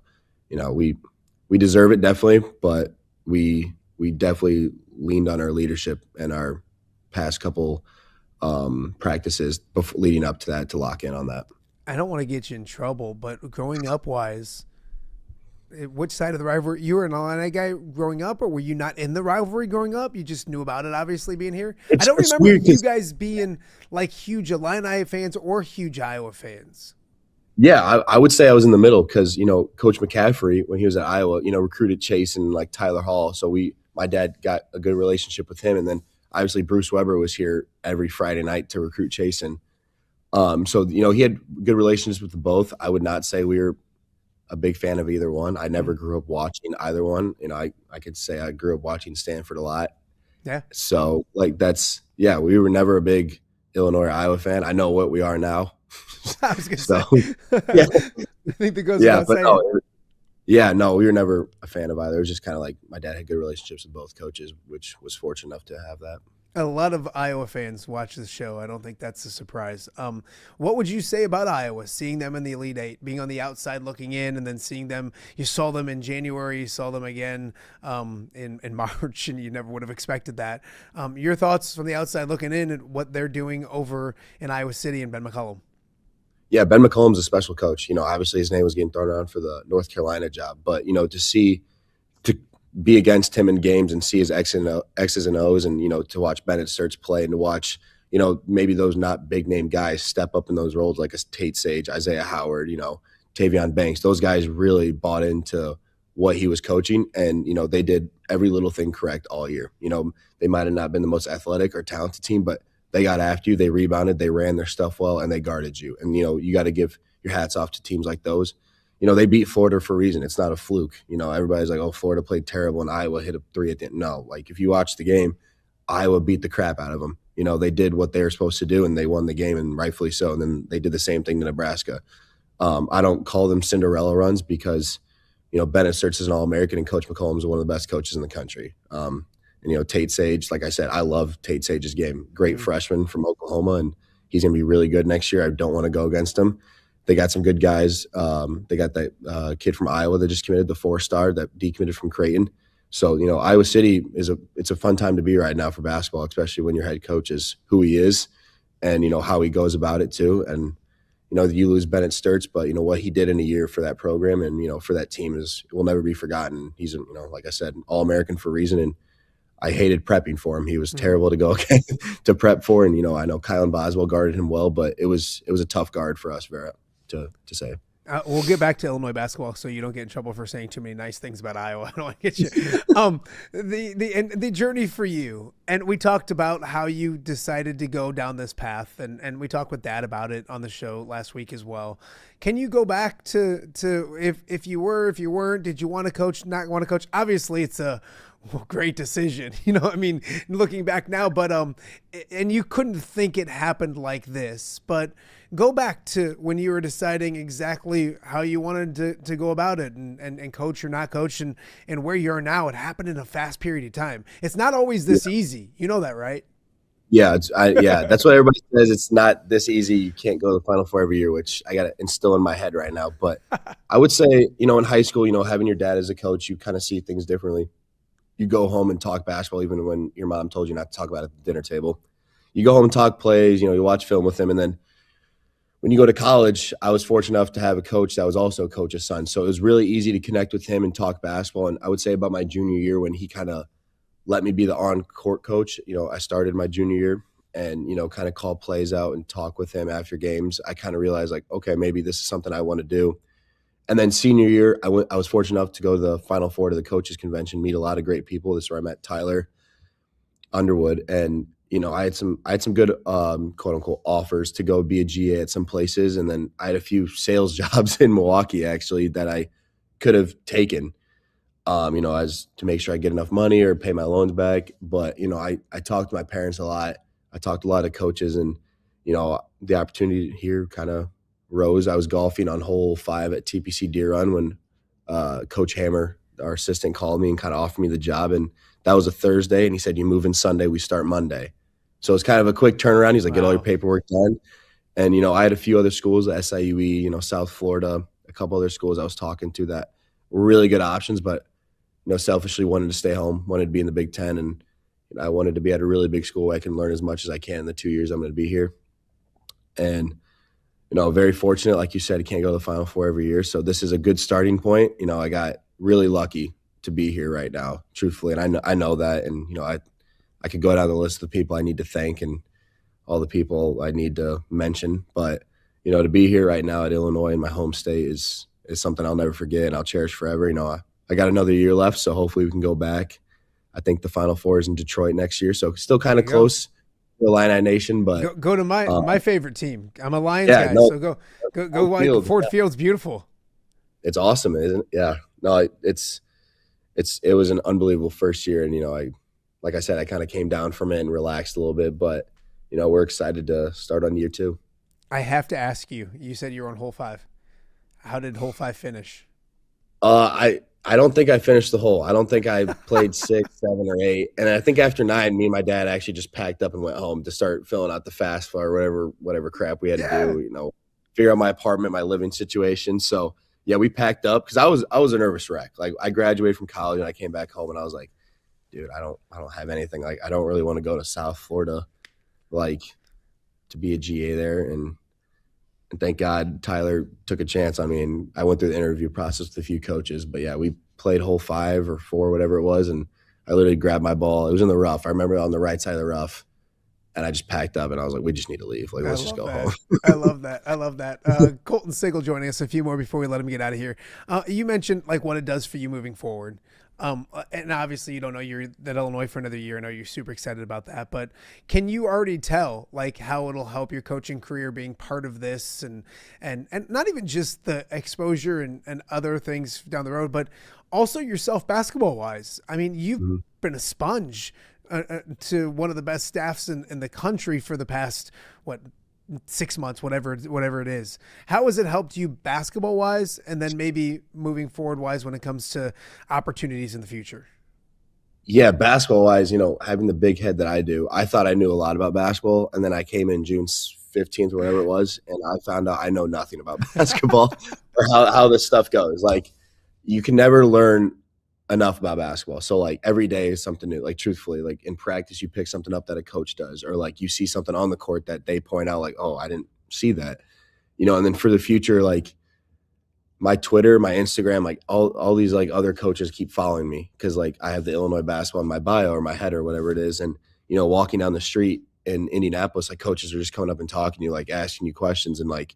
we deserve it, definitely, but we definitely leaned on our leadership and our past couple practices leading up to that to lock in on that. I don't want to get you in trouble, but growing up wise, which side of the rivalry? You were an Illini guy growing up, or were you not in the rivalry growing up? You just knew about it, obviously, being here? I don't remember you guys being huge Illini fans or huge Iowa fans. Yeah, I would say I was in the middle, because, Coach McCaffrey, when he was at Iowa, recruited Chase and Tyler Hall. So my dad got a good relationship with him. And then obviously Bruce Weber was here every Friday night to recruit Chase. And so, he had good relationships with the both. I would not say we were a big fan of either one. I never grew up watching either one. I could say I grew up watching Stanford a lot. Yeah. So we were never a big Illinois or Iowa fan. I know what we are now. I was going to say. Yeah. I think that goes without saying. No, we were never a fan of either. It was just kind of my dad had good relationships with both coaches, which was fortunate enough to have that. A lot of Iowa fans watch this show. I don't think that's a surprise. What would you say about Iowa, seeing them in the Elite Eight, being on the outside looking in, and then seeing them? You saw them in January, you saw them again in March, and you never would have expected that. Your thoughts from the outside looking in and what they're doing over in Iowa City and Ben McCollum? Yeah, Ben McCollum's a special coach. Obviously his name was getting thrown around for the North Carolina job, but to be against him in games and see his X's and O's, and to watch Bennett Sturts play, and to watch maybe those not big name guys step up in those roles, like a Tate Sage, Isaiah Howard, Tavion Banks. Those guys really bought into what he was coaching, and they did every little thing correct all year. They might have not been the most athletic or talented team, but they got after you, they rebounded, they ran their stuff well, and they guarded you. And you got to give your hats off to teams like those. They beat Florida for a reason. It's not a fluke. Everybody's like, oh, Florida played terrible and Iowa hit a 3 at the end. No, if you watch the game, Iowa beat the crap out of them. They did what they were supposed to do, and they won the game, and rightfully so. And then they did the same thing to Nebraska. I don't call them Cinderella runs, because, Bennett Sturts is an All-American, and Coach McCollum is one of the best coaches in the country. And Tate Sage, like I said, I love Tate Sage's game. Great freshman from Oklahoma, and he's going to be really good next year. I don't want to go against him. They got some good guys. They got that kid from Iowa that just committed, the 4-star that decommitted from Creighton. So, Iowa City it's a fun time to be right now for basketball, especially when your head coach is who he is and, how he goes about it too. And, you lose Bennett Sturts, but, what he did in a year for that program and, for that team will never be forgotten. He's, like I said, All-American for a reason. And I hated prepping for him. He was terrible to go to prep for. And, I know Kyle and Boswell guarded him well, but it was a tough guard for us, Vera, to say. We'll get back to Illinois basketball so you don't get in trouble for saying too many nice things about Iowa. I don't want to get you. The journey for you, and we talked about how you decided to go down this path, and we talked with Dad about it on the show last week as well. Can you go back to if you were, if you weren't, did you want to coach, not want to coach? Obviously, it's a great decision, looking back now, but and you couldn't think it happened like this, but go back to when you were deciding exactly how you wanted to go about it and coach or not coach and where you are now. It happened in a fast period of time. It's not always this easy. You know that, right? Yeah. That's what everybody says. It's not this easy. You can't go to the Final Four every year, which I got to instill in my head right now. But I would say, in high school, having your dad as a coach, you kind of see things differently. You go home and talk basketball, even when your mom told you not to talk about it at the dinner table. You go home and talk plays, you watch film with him. And then when you go to college, I was fortunate enough to have a coach that was also a coach's son. So it was really easy to connect with him and talk basketball. And I would say about my junior year when he kind of let me be the on-court coach, I started my junior year and, kind of call plays out and talk with him after games. I kind of realized like, okay, maybe this is something I want to do. And then senior year, I was fortunate enough to go to the Final Four, to the coaches convention, meet a lot of great people. This is where I met Tyler Underwood, and I had some good quote unquote offers to go be a GA at some places, and then I had a few sales jobs in Milwaukee actually that I could have taken, as to make sure I get enough money or pay my loans back. But I talked to my parents a lot. I talked to a lot of coaches, and the opportunity here kind of rose. I was golfing on hole 5 at TPC Deer Run when Coach Hammer, our assistant, called me and kind of offered me the job. And that was a Thursday. And he said, you move in Sunday, we start Monday. So it's kind of a quick turnaround. He's like, Get all your paperwork done. And, I had a few other schools, SIUE, South Florida, a couple other schools I was talking to that were really good options, but, selfishly wanted to stay home, wanted to be in the Big Ten. And I wanted to be at a really big school where I can learn as much as I can in the 2 years I'm going to be here. And, very fortunate. Like you said, you can't go to the Final Four every year. So this is a good starting point. I got really lucky to be here right now, truthfully. And I know that. And, I could go down the list of the people I need to thank and all the people I need to mention. But, to be here right now at Illinois in my home state is something I'll never forget and I'll cherish forever. I got another year left, so hopefully we can go back. I think the Final Four is in Detroit next year. So still kind of close. Illini Nation, but go to my favorite team. I'm a Lions guy, so go watch Ford Field's beautiful. It's awesome, isn't it? Yeah. No, it was an unbelievable first year, and like I said, I kind of came down from it and relaxed a little bit, but we're excited to start on year 2. I have to ask you. You said you were on hole 5. How did hole 5 finish? I don't think I finished the hole. I don't think I played 6, 7, or 8. And I think after 9, me and my dad actually just packed up and went home to start filling out the FAFSA or whatever crap we had to do, figure out my apartment, my living situation. So, yeah, we packed up because I was a nervous wreck. Like, I graduated from college and I came back home and I was like, dude, I don't have anything. Like, I don't really want to go to South Florida, like, to be a GA there. And thank God Tyler took a chance on me, and I went through the interview process with a few coaches. But, yeah, we played hole 5 or 4, whatever it was, and I literally grabbed my ball. It was in the rough. I remember on the right side of the rough, and I just packed up, and I was like, we just need to leave. Like, let's just go home. I love that. Colton Sigel joining us. A few more before we let him get out of here. You mentioned, like, what it does for you moving forward. And obviously you don't know you're at Illinois for another year. I know you're super excited about that, but can you already tell like how it'll help your coaching career being part of this and not even just the exposure and other things down the road, but also yourself basketball wise? I mean, you've been a sponge to one of the best staffs in the country for the past, 6 months, whatever it is. How has it helped you basketball wise, and then maybe moving forward wise when it comes to opportunities in the future? Yeah, basketball wise, having the big head that I do, I thought I knew a lot about basketball, and then I came in June 15th, whatever it was, and I found out I know nothing about basketball or how this stuff goes. Like, you can never learn enough about basketball. So like every day is something new. Like truthfully, like in practice, you pick something up that a coach does, or like you see something on the court that they point out, like, oh, I didn't see that, and then for the future, like my Twitter, my Instagram, like all these like other coaches keep following me because like I have the Illinois basketball in my bio or my header or whatever it is. And, walking down the street in Indianapolis, like coaches are just coming up and talking to you, like asking you questions. And like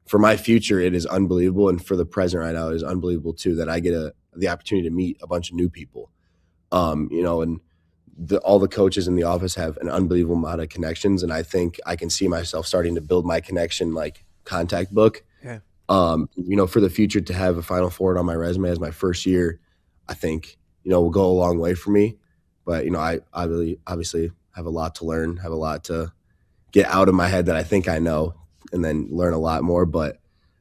for my future, it is unbelievable. And for the present right now, it is unbelievable too, that I get the opportunity to meet a bunch of new people. And all the coaches in the office have an unbelievable amount of connections. And I think I can see myself starting to build my connection, like contact book. Yeah. For the future to have a Final Four on my resume as my first year, I think, will go a long way for me. But, I really obviously have a lot to learn, have a lot to get out of my head that I think I know, and then learn a lot more. But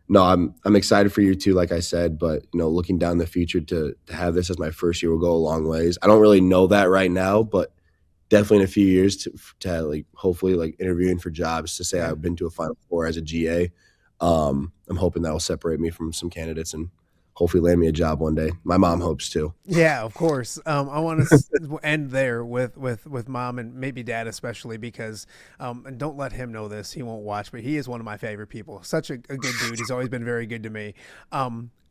no, I'm excited for year two, like I said, but, looking down the future to have this as my first year will go a long ways. I don't really know that right now, but definitely in a few years to like, hopefully like interviewing for jobs to say I've been to a Final Four as a GA. I'm hoping that will separate me from some candidates and hopefully land me a job one day. My mom hopes too. Yeah, of course. I want to end there with mom and maybe dad especially because, and don't let him know this, he won't watch, but he is one of my favorite people. Such a good dude. He's always been very good to me.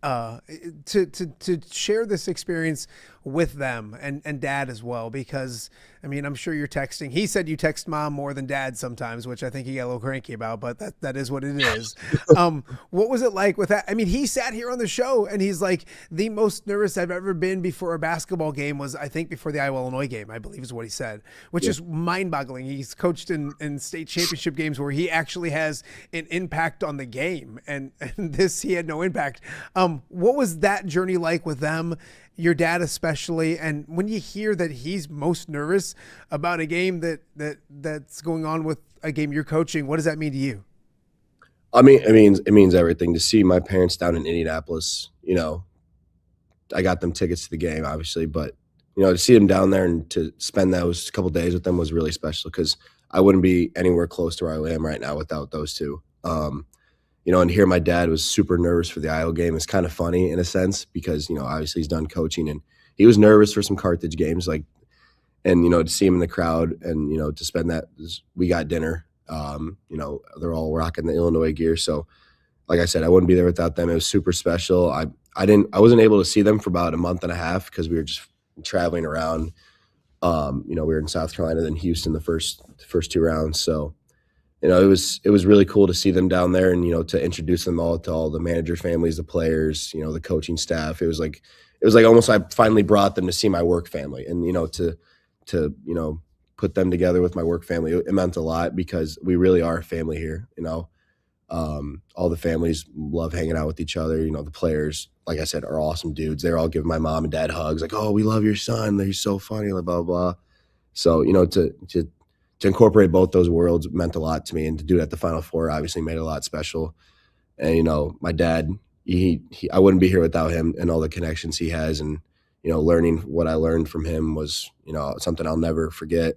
To share this experience with them and dad as well, because I mean, I'm sure you're texting. He said you text mom more than dad sometimes, which I think he got a little cranky about, but that is what it is. What was it like with that? I mean, he sat here on the show and he's like, the most nervous I've ever been before a basketball game was, I think, before the Iowa-Illinois game, I believe is what he said, which is mind-boggling. He's coached in state championship games where he actually has an impact on the game, and this, he had no impact. What was that journey like with them, your dad especially, and when you hear that he's most nervous about a game that's going on with a game you're coaching, what does that mean to you? I mean, it means everything to see my parents down in Indianapolis. I got them tickets to the game, obviously, but to see them down there and to spend those couple of days with them was really special because I wouldn't be anywhere close to where I am right now without those two. And here my dad was super nervous for the Iowa game. It's kind of funny in a sense because, obviously he's done coaching and he was nervous for some Carthage games, and to see him in the crowd and, to spend that, we got dinner, they're all rocking the Illinois gear. So like I said, I wouldn't be there without them. It was super special. I wasn't able to see them for about a month and a half because we were just traveling around. We were in South Carolina, then Houston, the first two rounds. So, it was really cool to see them down there and, to introduce them all to all the manager families, the players, the coaching staff. It was like almost I finally brought them to see my work family and, to put them together with my work family. It meant a lot because we really are a family here, all the families love hanging out with each other. The players, like I said, are awesome dudes. They're all giving my mom and dad hugs like, oh, we love your son. He's so funny, blah, blah, blah. So, to incorporate both those worlds meant a lot to me, and to do it at the Final Four obviously made it a lot special. And, my dad, I wouldn't be here without him and all the connections he has. And, learning what I learned from him was, something I'll never forget.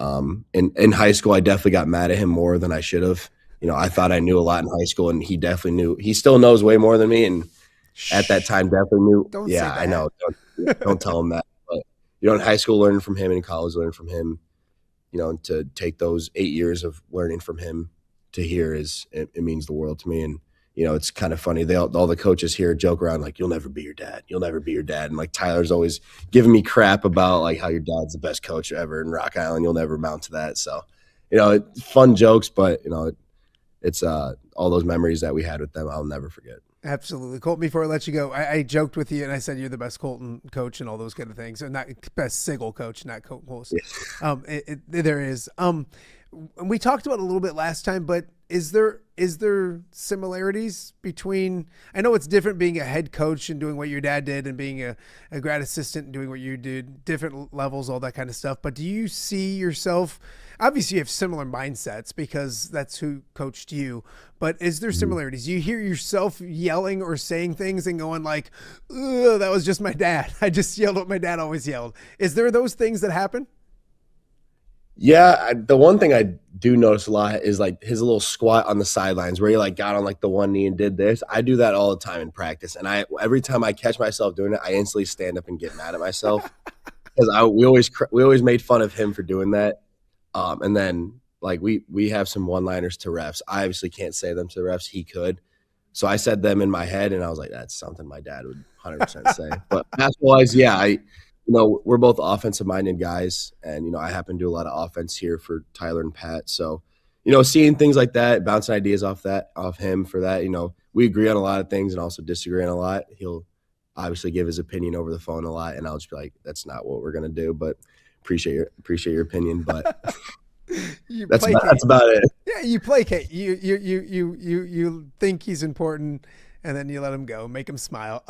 In high school, I definitely got mad at him more than I should have. I thought I knew a lot in high school, and he definitely knew. He still knows way more than me. And at that time definitely knew. Don't say that. I know. Don't tell him that. But, in high school, learning from him, and in college, learning from him, to take those 8 years of learning from him to here it means the world to me. And, it's kind of funny. All the coaches here joke around like, you'll never be your dad. You'll never be your dad. And like Tyler's always giving me crap about like how your dad's the best coach ever in Rock Island. You'll never amount to that. So, fun jokes, but, it's all those memories that we had with them I'll never forget. Absolutely. Colton, before I let you go, I joked with you and I said you're the best Colton coach and all those kind of things. And not best Sigel coach, not Colton Holst. Yeah. There is. We talked about it a little bit last time, but is there similarities between, I know it's different being a head coach and doing what your dad did and being a grad assistant and doing what you did, different levels, all that kind of stuff. But do you see yourself, obviously you have similar mindsets because that's who coached you, but is there similarities? Do you hear yourself yelling or saying things and going like, ugh, that was just my dad. I just yelled what my dad always yelled. Is there those things that happen? Yeah, the one thing I do notice a lot is like his little squat on the sidelines where he like got on like the one knee and did this. I do that all the time in practice, and every time I catch myself doing it, I instantly stand up and get mad at myself because we always made fun of him for doing that. And then like we have some one-liners to refs. I obviously can't say them to the refs. He could, so I said them in my head, and I was like, that's something my dad would 100% say. But basketball-wise, yeah, we're both offensive-minded guys, and, I happen to do a lot of offense here for Tyler and Pat. So, seeing things like that, bouncing ideas off him for that, we agree on a lot of things and also disagree on a lot. He'll obviously give his opinion over the phone a lot, and I'll just be like, that's not what we're going to do, but appreciate your opinion, but that's about it. Yeah, you placate. You think he's important, and then you let him go, make him smile.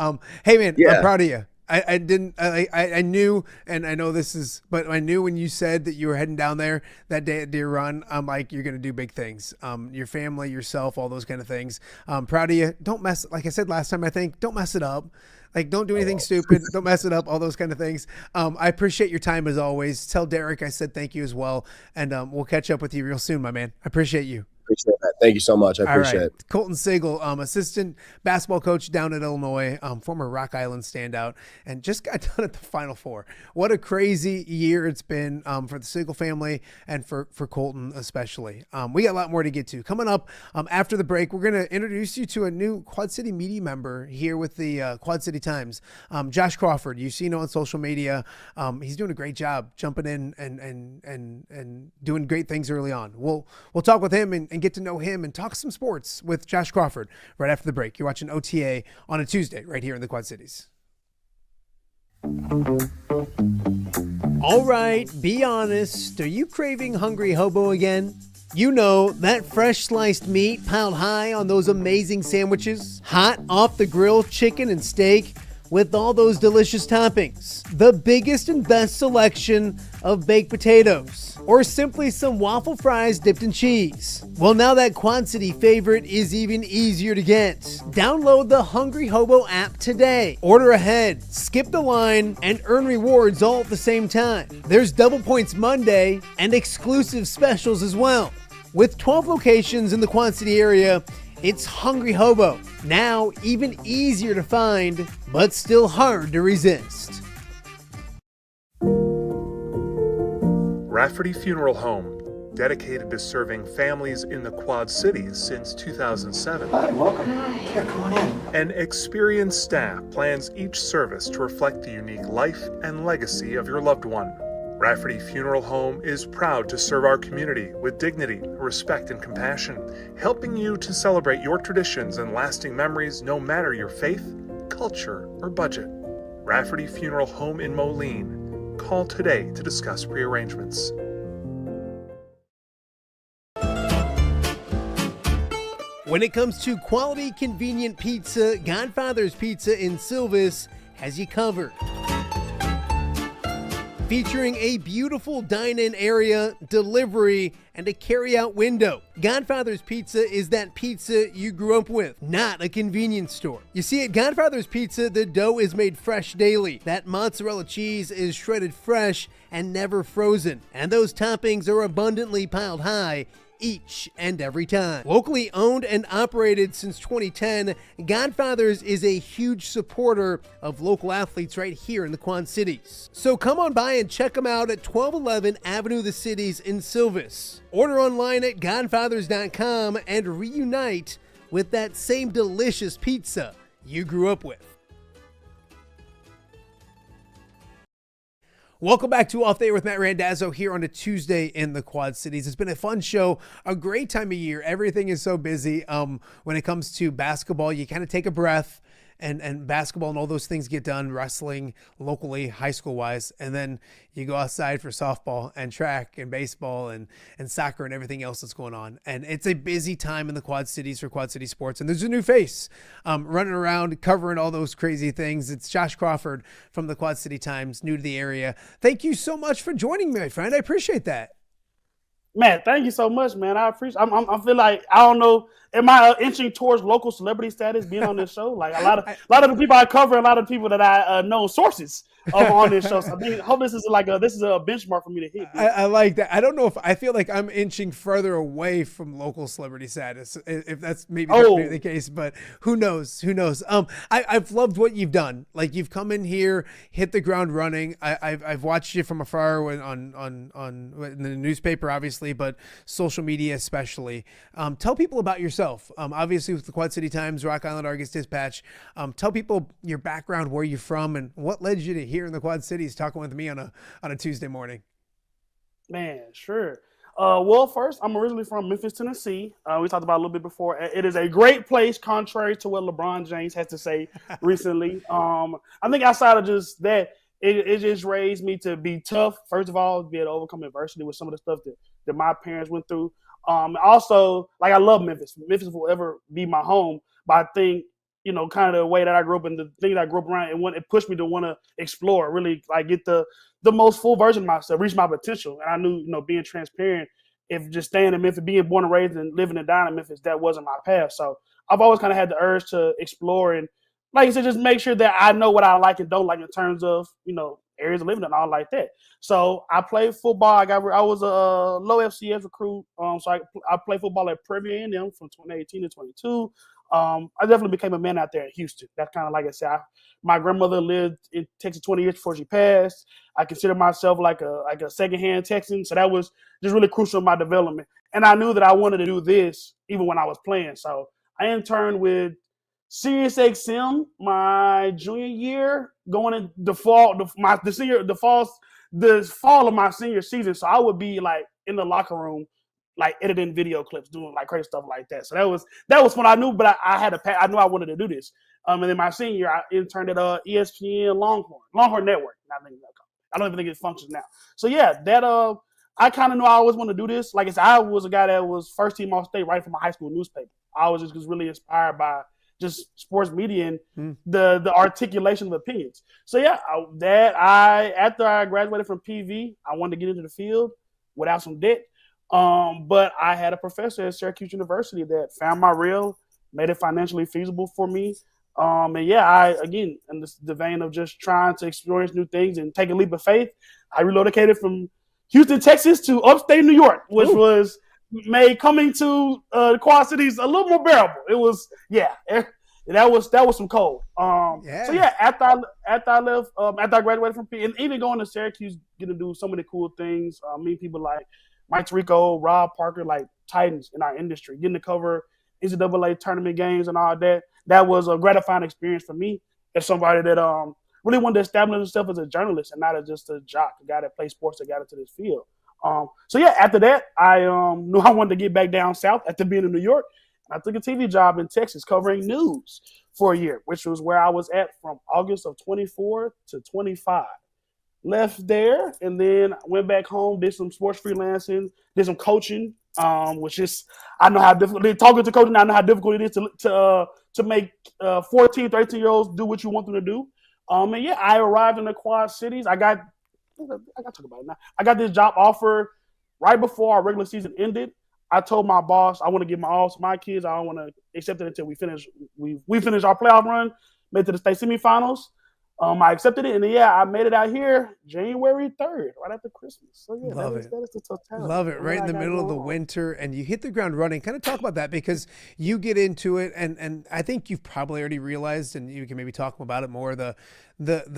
Hey, man, yeah. I'm proud of you. I knew, and I know this is, but I knew when you said that you were heading down there that day at Deer Run, I'm like, you're going to do big things. Your family, yourself, all those kind of things. Proud of you. Don't mess, like I said last time, I think, don't mess it up. Like, don't do anything stupid. Don't mess it up, all those kind of things. I appreciate your time as always. Tell Derek I said thank you as well. And we'll catch up with you real soon, my man. I appreciate you. Appreciate that. Thank you so much. I appreciate it. Colton Sigel, assistant basketball coach down at Illinois, former Rock Island standout, and just got done at the Final Four. What a crazy year it's been for the Sigel family and for Colton especially. We got a lot more to get to. Coming up after the break, we're going to introduce you to a new Quad City media member here with the Quad City Times. Josh Crawford, you've seen him on social media. He's doing a great job jumping in and doing great things early on. We'll talk with him and get to know him and talk some sports with Josh Crawford right after the break. You're watching OTA on a Tuesday right here in the Quad Cities. All right, be honest. Are you craving Hungry Hobo again? You know, that fresh sliced meat piled high on those amazing sandwiches, hot off the grill chicken and steak with all those delicious toppings, the biggest and best selection of baked potatoes, or simply some waffle fries dipped in cheese. Well, now that Quad City favorite is even easier to get. Download the Hungry Hobo app today. Order ahead, skip the line, and earn rewards all at the same time. There's Double Points Monday and exclusive specials as well. With 12 locations in the Quad City area, it's Hungry Hobo, now even easier to find, but still hard to resist. Rafferty Funeral Home, dedicated to serving families in the Quad Cities since 2007. Hi, welcome. Here, come on in. An experienced staff plans each service to reflect the unique life and legacy of your loved one. Rafferty Funeral Home is proud to serve our community with dignity, respect, and compassion, helping you to celebrate your traditions and lasting memories no matter your faith, culture, or budget. Rafferty Funeral Home in Moline. Call today to discuss prearrangements. When it comes to quality, convenient pizza, Godfather's Pizza in Silvis has you covered. Featuring a beautiful dine-in area, delivery, and a carry-out window. Godfather's Pizza is that pizza you grew up with, not a convenience store. You see, at Godfather's Pizza, the dough is made fresh daily. That mozzarella cheese is shredded fresh and never frozen. And those toppings are abundantly piled high each and every time. Locally owned and operated since 2010, Godfather's is a huge supporter of local athletes right here in the Quad Cities. So come on by and check them out at 1211 Avenue of the Cities in Silvis. Order online at godfathers.com and reunite with that same delicious pizza you grew up with. Welcome back to Off the Air with Matt Randazzo here on a Tuesday in the Quad Cities. It's been a fun show, a great time of year. Everything is so busy. When it comes to basketball, you kind of take a breath and basketball and all those things get done, wrestling locally, high school wise. And then you go outside for softball and track and baseball and soccer and everything else that's going on. And it's a busy time in the Quad Cities for Quad City sports. And there's a new face running around covering all those crazy things. It's Josh Crawford from the Quad City Times, new to the area. Thank you so much for joining me, my friend. I appreciate that. Man, thank you so much, man. I appreciate. I feel like I don't know. Am I inching towards local celebrity status being on this show? Like a lot of the people I cover, a lot of people that I know sources of on this show. So I hope this is a benchmark for me to hit. I like that. I don't know if I feel like I'm inching further away from local celebrity status, if that's maybe the case. But who knows? Who knows? I've loved what you've done. Like you've come in here, hit the ground running. I've watched you from afar on in the newspaper, obviously, but social media especially. Tell people about yourself. Obviously with the Quad City Times, Rock Island Argus-Dispatch. Tell people your background, where you're from, and what led you to here in the Quad Cities talking with me on a Tuesday morning. Man, sure. Well, first, I'm originally from Memphis, Tennessee. We talked about it a little bit before. It is a great place, contrary to what LeBron James has to say recently. I think outside of just that, it just raised me to be tough. First of all, be able to overcome adversity with some of the stuff that my parents went through. Also, like I love Memphis. Memphis will ever be my home, but I think, kind of the way that I grew up and the things I grew up around, it pushed me to want to explore, really like get the most full version of myself, reach my potential. And I knew, being transparent, if just staying in Memphis, being born and raised and living and dying in Memphis, that wasn't my path. So I've always kind of had the urge to explore and, like you said, just make sure that I know what I like and don't like in terms of, areas of living and all like that. So I played football. I was a low FCS recruit. So I played football at Prairie View A&M from 2018 to 22. I definitely became a man out there in Houston. That's kind of like I said. My grandmother lived in Texas 20 years before she passed. I consider myself like a secondhand Texan. So that was just really crucial in my development. And I knew that I wanted to do this even when I was playing. So I interned with SiriusXM my junior year, going in the fall of my senior season. So I would be like in the locker room, like editing video clips, doing like crazy stuff like that. So that was when I knew, but I knew I wanted to do this. And then my senior year, I interned at ESPN Longhorn Network. I don't even think it functions now. So yeah, that I kind of knew I always wanted to do this. Like I said, I was a guy that was first team All-State right from my high school newspaper. I was just really inspired by just sports media and the articulation of opinions. So yeah, after I graduated from PV, I wanted to get into the field without some debt. But I had a professor at Syracuse University that found my reel, made it financially feasible for me. And yeah, in the vein of just trying to experience new things and take a leap of faith, I relocated from Houston, Texas to upstate New York, which was made coming to the Quad Cities a little more bearable. It was, that was some cold. So yeah, after I left, after I graduated from P, and even going to Syracuse, getting to do so many cool things, meet people like Mike Tirico, Rob Parker, like titans in our industry, getting to cover NCAA tournament games and all that. That was a gratifying experience for me as somebody that really wanted to establish himself as a journalist and not as just a jock, a guy that plays sports that got into this field. So yeah, after that, I knew I wanted to get back down south after being in New York. I took a TV job in Texas covering news for a year, which was where I was at from August of 24 to 25. Left there and then went back home, did some sports freelancing, did some coaching, which is, I know how difficult, talking to coaching, I know how difficult it is to make 14, 13-year-olds do what you want them to do. And yeah, I arrived in the Quad Cities. I got to talk about it now. I got this job offer right before our regular season ended. I told my boss I want to give my all to my kids. I don't want to accept it until we finish. We finished our playoff run, made it to the state semifinals. I accepted it, and yeah, I made it out here January 3rd, right after Christmas. So yeah, that is the totality. Love it, right in the middle of the winter, and you hit the ground running. Kind of talk about that because you get into it, and I think you've probably already realized, and you can maybe talk about it more, the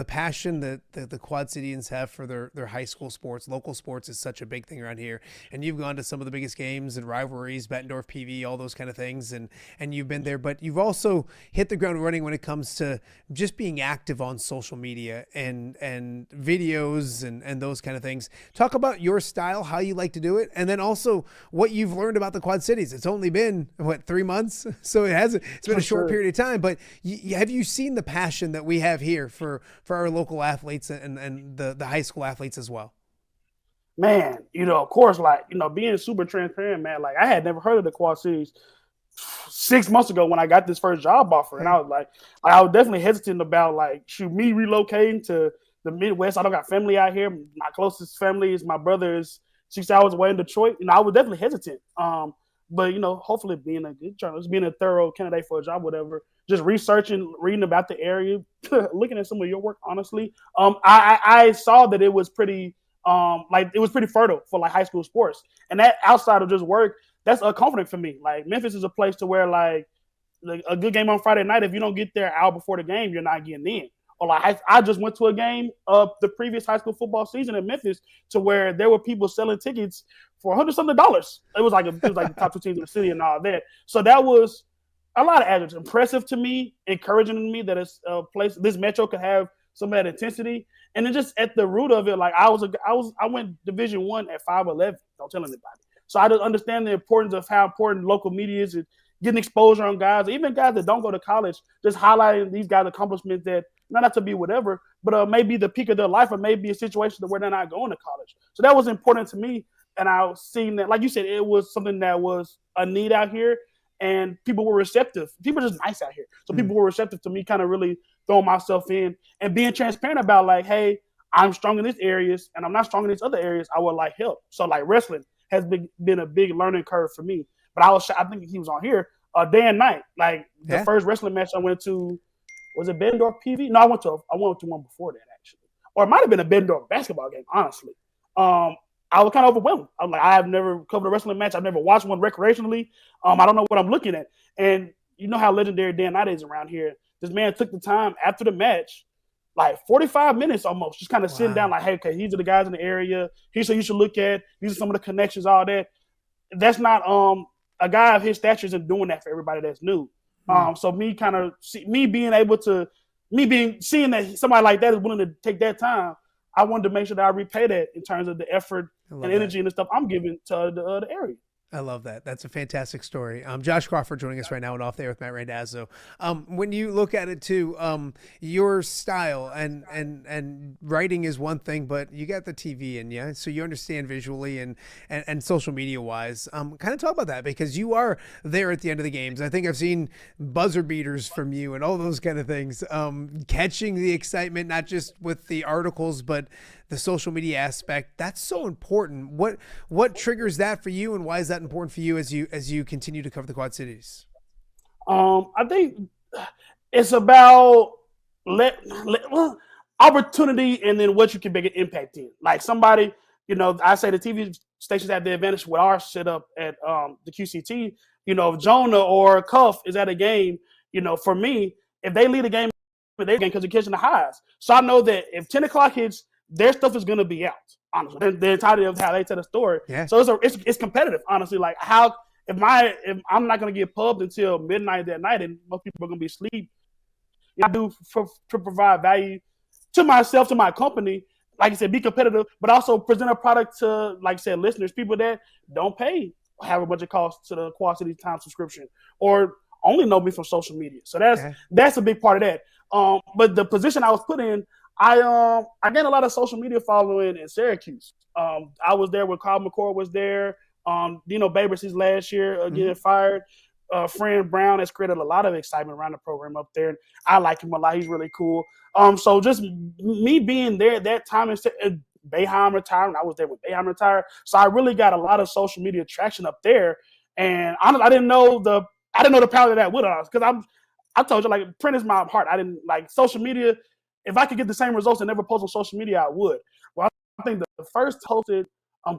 passion that the Quad Cityans have for their high school sports. Local sports is such a big thing around here, and you've gone to some of the biggest games and rivalries, Bettendorf, PV, all those kind of things, and you've been there, but you've also hit the ground running when it comes to just being active on social media and videos and those kind of things. Talk about your style, how you like to do it, and then also what you've learned about the Quad Cities. It's only been 3 months, so it's been a short period of time, but have you seen the passion that we have here for our local athletes and the high school athletes as well? Man, of course, being super transparent, man, I had never heard of the Quad Cities 6 months ago when I got this first job offer. And I was I was definitely hesitant about me relocating to the Midwest. I don't got family out here. My closest family is my brother is 6 hours away in Detroit, I was definitely hesitant. But hopefully being a good journalist, being a thorough candidate for a job, whatever, just researching, reading about the area, looking at some of your work, honestly, I saw that it was pretty fertile for like high school sports, and that outside of just work, that's confident for me. Like Memphis is a place to where like a good game on Friday night, if you don't get there an hour before the game, you're not getting in. Or like I just went to a game of the previous high school football season in Memphis to where there were people selling tickets for $100-something. It was like the top 2 teams in the city and all that. So that was a lot of adjectives. Impressive to me, encouraging to me that it's a place this metro could have some of that intensity. And then just at the root of it, like I went Division I at 5'11". Don't tell anybody. So I just understand the importance of how important local media is, and getting exposure on guys, even guys that don't go to college, just highlighting these guys' accomplishments that not to be whatever, but maybe the peak of their life, or maybe a situation where they're not going to college. So that was important to me. And I was seeing that, like you said, it was something that was a need out here, and people were receptive. People are just nice out here. So people were receptive to me kind of really throwing myself in and being transparent about like, hey, I'm strong in these areas and I'm not strong in these other areas. I would like help. So like wrestling has been a big learning curve for me. But I think he was on here day and night. Like the first wrestling match I went to, was it Bettendorf PV? No, I went to one before that actually, or it might have been a Bettendorf basketball game. Honestly, I was kind of overwhelmed. I'm like, I have never covered a wrestling match. I've never watched one recreationally. I don't know what I'm looking at. And you know how legendary Dan Knight is around here. This man took the time after the match, like 45 minutes almost, just kind of sitting down like, hey, okay, these are the guys in the area. Here's what you should look at. These are some of the connections, all that. That's not a guy of his stature isn't doing that for everybody that's new. So seeing that somebody like that is willing to take that time, I wanted to make sure that I repay that in terms of the effort and energy and the stuff I'm giving to the area. I love that. That's a fantastic story. Josh Crawford joining us right now and Off There with Matt Randazzo. When you look at it too, your style and writing is one thing, but you got the TV in you, so you understand visually and social media wise. Kind of talk about that, because you are there at the end of the games. I think I've seen buzzer beaters from you and all those kind of things. Catching the excitement, not just with the articles, but the social media aspect. That's so important. What triggers that for you, and why is that important for you as you continue to cover the Quad Cities? I think it's about opportunity, and then what you can make an impact in. Like somebody, I say the TV stations have the advantage with our setup at the QCT. If Jonah or Cuff is at a game, for me, if they lead a game, they're game because they're catching the highs. So I know that if 10 o'clock hits, their stuff is going to be out, honestly. The entirety of how they tell the story. Yeah. So it's competitive, honestly. Like if I'm not going to get pubbed until midnight that night, and most people are going to be asleep, I do to provide value to myself, to my company. Like I said, be competitive, but also present a product to, like I said, listeners, people that don't pay, have a bunch of costs to the Quad City Time subscription, or only know me from social media. So that's a big part of that. But the position I was put in, I gained a lot of social media following in Syracuse. I was there when Kyle McCord was there. Dino Babers, his last year getting fired. Fran Brown has created a lot of excitement around the program up there. And I like him a lot. He's really cool. So just me being there at that time, and Boeheim retired, I was there when Boeheim retired. So I really got a lot of social media traction up there. And I didn't know the power of that with us, because I told you, like, print is my heart. I didn't like social media. If I could get the same results and never post on social media, I would. Well, I think the first posted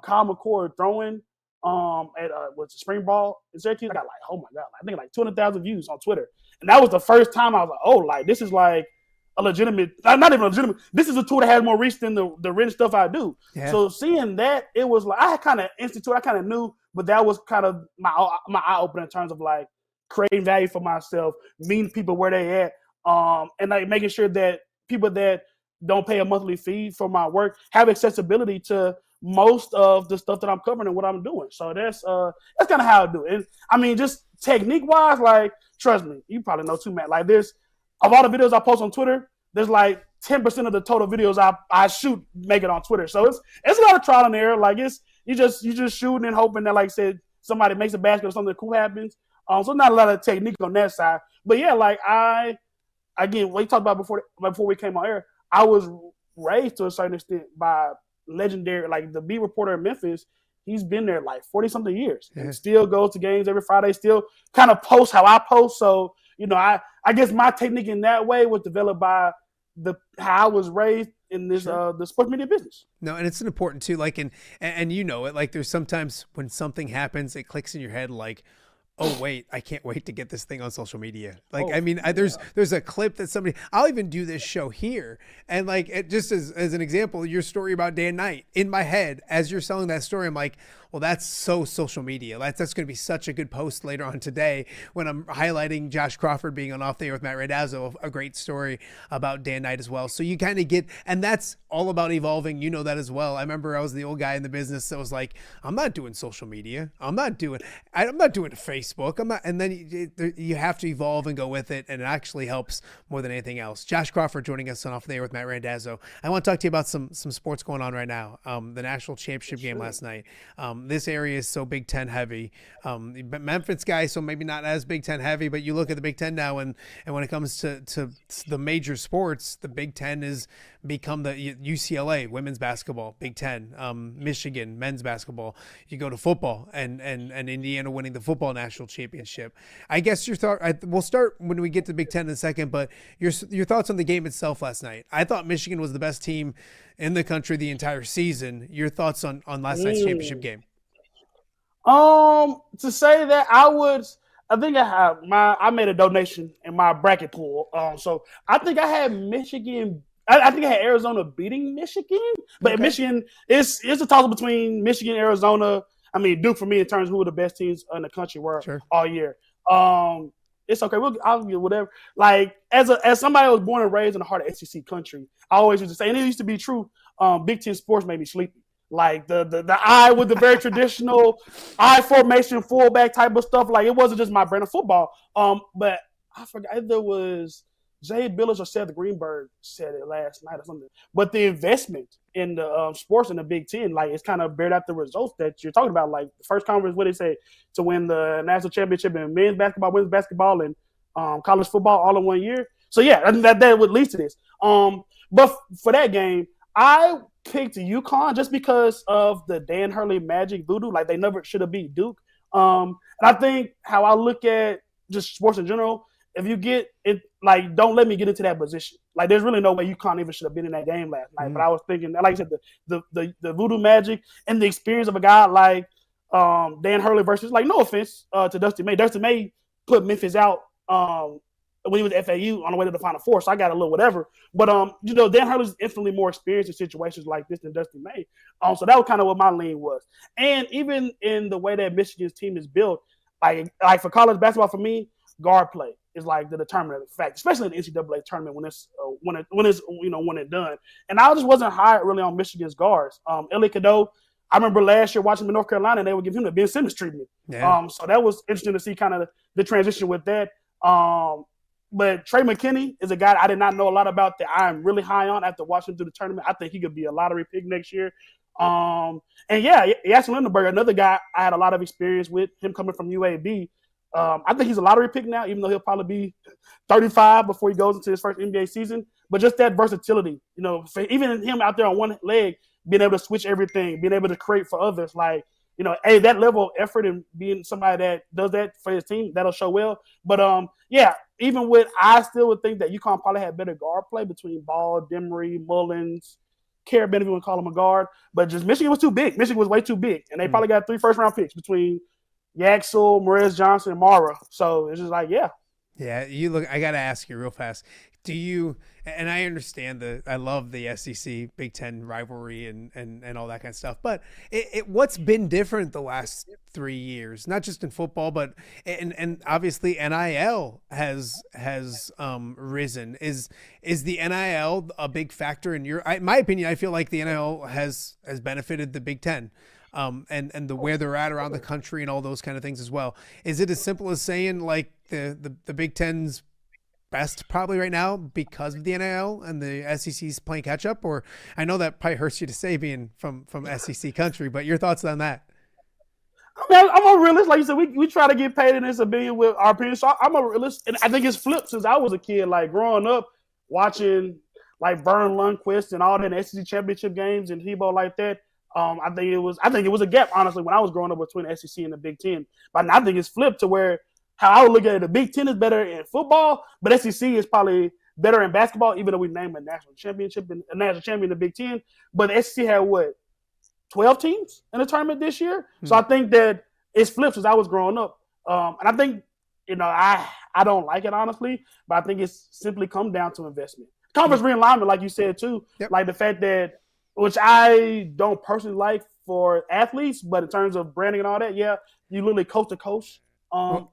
Kyle McCord throwing at was the spring ball in Syracuse. I got like, oh my God, I think like 200,000 views on Twitter. And that was the first time I was like, oh, like this is like a legitimate, not even legitimate. This is a tool that has more reach than the written stuff I do. Yeah. So seeing that, it was like, I kind of instituted, I kind of knew, but that was kind of my eye opener in terms of like creating value for myself, meeting people where they at, and like making sure that people that don't pay a monthly fee for my work have accessibility to most of the stuff that I'm covering and what I'm doing. So that's kind of how I do it. And I mean, just technique wise, like, trust me, you probably know too, Matt. Like this, of all the videos I post on Twitter, there's like 10% of the total videos I shoot make it on Twitter. So it's a lot of trial and error. Like you just shooting and hoping that, like I said, somebody makes a basket or something cool happens. So not a lot of technique on that side. But yeah, like again, what you talked about before we came on air, I was raised to a certain extent by legendary, like the beat reporter in Memphis. he's been there like 40-something years and still goes to games every Friday, still kind of posts how I post. So, I guess my technique in that way was developed by how I was raised in this the sports media business. No, and it's important too. Like, and it. Like, there's sometimes when something happens, it clicks in your head. Like, oh wait, I can't wait to get this thing on social media. Like, there's a clip that I'll even do this show here, and like, it just as an example, your story about Dan Knight in my head as you're selling that story, I'm like, well, that's so social media. That's going to be such a good post later on today when I'm highlighting Josh Crawford being on Off the Air with Matt Randazzo, a great story about Dan Knight as well. So you kind of get, and that's all about evolving. You know that as well. I remember I was the old guy in the business that was like, I'm not doing social media. I'm not doing Facebook. I'm not. And then you have to evolve and go with it, and it actually helps more than anything else. Josh Crawford joining us on Off the Air with Matt Randazzo. I want to talk to you about some sports going on right now. The national championship game last night. This area is so Big Ten heavy. Memphis guy, so maybe not as Big Ten heavy, but you look at the Big Ten now, and when it comes to the major sports, the Big Ten has become the UCLA women's basketball, Big Ten, Michigan men's basketball. You go to football, and Indiana winning the football national championship. I guess your thought. We'll start when we get to Big Ten in a second, but your thoughts on the game itself last night. I thought Michigan was the best team in the country the entire season. Your thoughts on last night's championship game? To say that I think I made a donation in my bracket pool. So I think I had Michigan. I think I had Arizona beating Michigan, but okay. Michigan it's a toss between Michigan, Arizona. I mean, Duke for me in terms of who the best teams in the country were all year. It's okay. I'll get whatever. Like as somebody who was born and raised in the heart of SEC country, I always used to say, and it used to be true. Big Ten sports made me sleepy. Like the eye with the very traditional eye formation fullback type of stuff. Like it wasn't just my brand of football. But I forgot either it was Jay Billis or Seth Greenberg said it last night or something. But the investment in the sports in the Big Ten, like it's kind of bared out the results that you're talking about. Like the first conference, what they say, to win the national championship in men's basketball, women's basketball, and college football all in 1 year. So yeah, that would lead to this. But for that game, I picked UConn just because of the Dan Hurley magic voodoo. Like they never should have beat Duke. And I think how I look at just sports in general, if you get it, like don't let me get into that position. Like there's really no way UConn even should have been in that game last night. But I was thinking, like I said, the voodoo magic and the experience of a guy like Dan Hurley versus, like, no offense to Dusty May. Dusty May put Memphis out when he was at FAU on the way to the Final Four, so I got a little whatever. But Dan Hurley's infinitely more experienced in situations like this than Dusty May. So that was kind of what my lean was. And even in the way that Michigan's team is built, like for college basketball, for me, guard play is like the determinant fact, especially in the NCAA tournament when it's when it's done. And I just wasn't high really on Michigan's guards. Eli Cadeau, I remember last year watching him in North Carolina, and they would give him the Ben Simmons treatment. Yeah. So that was interesting to see kind of the transition with that. But Trey McKinney is a guy I did not know a lot about that I'm really high on after watching him through the tournament. I think he could be a lottery pick next year. And yeah, Jackson Lindenberg, another guy I had a lot of experience with, him coming from UAB. I think he's a lottery pick now, even though he'll probably be 35 before he goes into his first NBA season. But just that versatility, for even him out there on one leg, being able to switch everything, being able to create for others, like, that level of effort and being somebody that does that for his team, that'll show well. But yeah, even with, I still would think that UConn probably had better guard play between Ball, Demery, Mullins, Carabin, if you want to call him a guard. But just Michigan was too big. Michigan was way too big. And they probably got 3 first-round picks between Yaxel, Morez Johnson, and Mara. So it's just like, yeah. Yeah, I got to ask you real fast. Do you, and I understand I love the SEC Big Ten rivalry and all that kind of stuff, but what's been different the last 3 years, not just in football, but and obviously NIL has risen. Is the NIL a big factor in in my opinion? I feel like the NIL has benefited the Big Ten. And where they're at around the country and all those kind of things as well. Is it as simple as saying like the Big Ten's best probably right now because of the NIL and the SEC's playing catch up? Or I know that probably hurts you to say being from SEC country, but your thoughts on that? I mean, I'm a realist. Like you said, we try to get paid in this opinion with our opinion. So I'm a realist. And I think it's flipped since I was a kid, like growing up watching like Vern Lundquist and all that SEC championship games and Tebow like that. I think it was a gap, honestly, when I was growing up between the SEC and the Big Ten. But now I think it's flipped to where how I would look at it, the Big Ten is better in football, but SEC is probably better in basketball, even though we named a national championship and a national champion in the Big Ten. But the SEC had 12 teams in the tournament this year. So I think that it's flipped since I was growing up. And I think, I don't like it, honestly, but I think it's simply come down to investment. Conference realignment, like you said, too, like the fact that, which I don't personally like for athletes, but in terms of branding and all that, you literally coast to coast.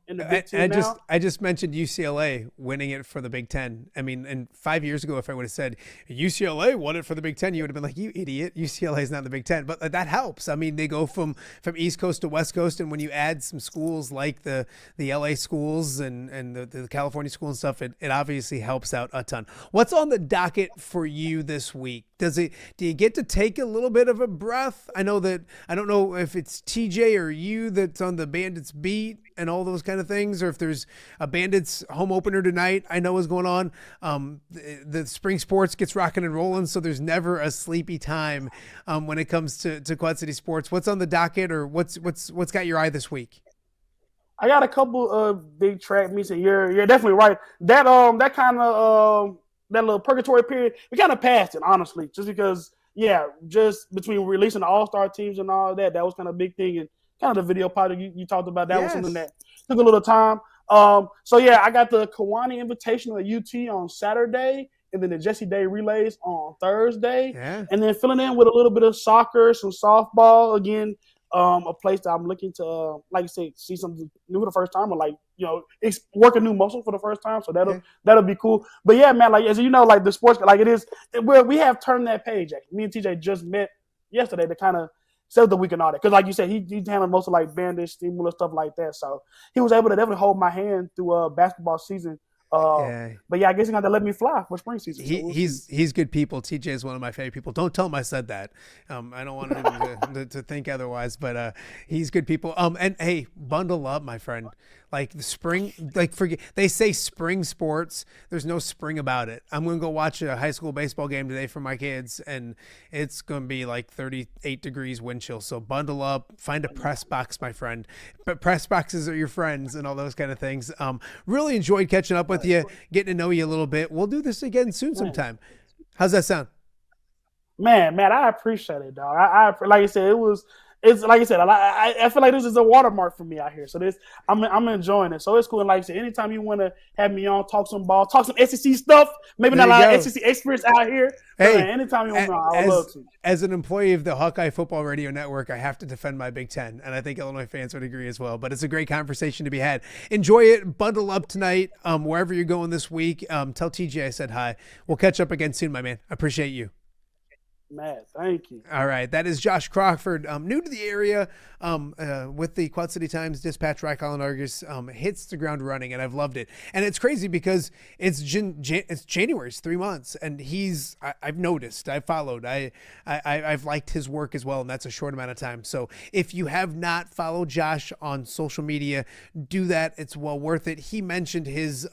In the Big Ten I just mentioned UCLA winning it for the Big Ten. I mean, and 5 years ago, if I would have said UCLA won it for the Big Ten, you would have been like, you idiot, UCLA is not in the Big Ten. But that helps. I mean, they go from East Coast to West Coast, and when you add some schools like the LA schools and the California school and stuff, it obviously helps out a ton. What's on the docket for you this week? Do you get to take a little bit of a breath? I don't know if it's TJ or you that's on the Bandits beat and all those kind of things, or if there's a Bandits home opener tonight, I know is going on. The spring sports gets rocking and rolling, so there's never a sleepy time when it comes to Quad City sports. What's on the docket, or what's got your eye this week? I got a couple of big track meets, and you're definitely right. That kind of that little purgatory period, we kind of passed it, honestly, just because, just between releasing the all-star teams and all that was kind of a big thing. And kind of the video project you talked about, that was something that took a little time. I got the Kiwani Invitational at UT on Saturday, and then the Jesse Day Relays on Thursday. And then filling in with a little bit of soccer, some softball, again, a place that I'm looking to, like you say, see something new for the first time, or work a new muscle for the first time. So that'll be cool. But yeah, man, like, as you know, like the sports, like it is where we have turned that page. Me and TJ just met yesterday to kind of set the week and all that. Because like you said, he handled most of like bandage, stimulus, stuff like that. So he was able to definitely hold my hand through basketball season. But I guess he's going to let me fly for spring season. He's good people. TJ is one of my favorite people. Don't tell him I said that. I don't want him to think otherwise, but he's good people. And hey, bundle up, my friend. Like the spring, they say spring sports. There's no spring about it. I'm going to go watch a high school baseball game today for my kids, and it's going to be like 38 degrees wind chill. So bundle up, find a press box, my friend. But press boxes are your friends and all those kind of things. Really enjoyed catching up with you, getting to know you a little bit. We'll do this again soon sometime. How's that sound? Man, I appreciate it, dog. I like I said, it's like I said, I feel like this is a watermark for me out here. So I'm enjoying it. So it's cool. And like I said, anytime you want to have me on, talk some ball, talk some SEC stuff, maybe not a lot of SEC experts out here. Hey, man, anytime you want me on, I would love to. As an employee of the Hawkeye Football Radio Network, I have to defend my Big Ten, and I think Illinois fans would agree as well. But it's a great conversation to be had. Enjoy it. Bundle up tonight, wherever you're going this week. Tell TJ I said hi. We'll catch up again soon, my man. I appreciate you. Matt, thank you. All right. That is Josh Crawford, new to the area with the Quad City Times Dispatch, Rock Island Argus, hits the ground running, and I've loved it. And it's crazy because it's January, it's 3 months, and I've noticed, I've followed, I've liked his work as well, and that's a short amount of time. So if you have not followed Josh on social media, do that. It's well worth it. He mentioned his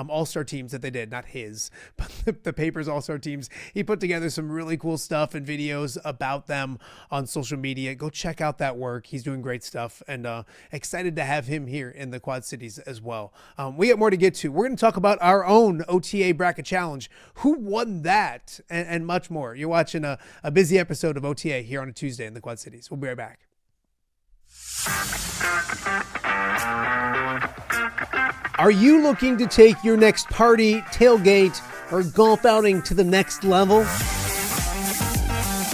all-star teams that they did, not his, but the paper's all-star teams. He put together some really cool stuff and videos about them on social media. Go check out that work. He's doing great stuff, and excited to have him here in the Quad Cities as well. We got more to get to. We're going to talk about our own OTA Bracket Challenge, who won that, and much more. You're watching a busy episode of OTA here on a Tuesday in the Quad Cities. We'll be right back. Are you looking to take your next party, tailgate, or golf outing to the next level?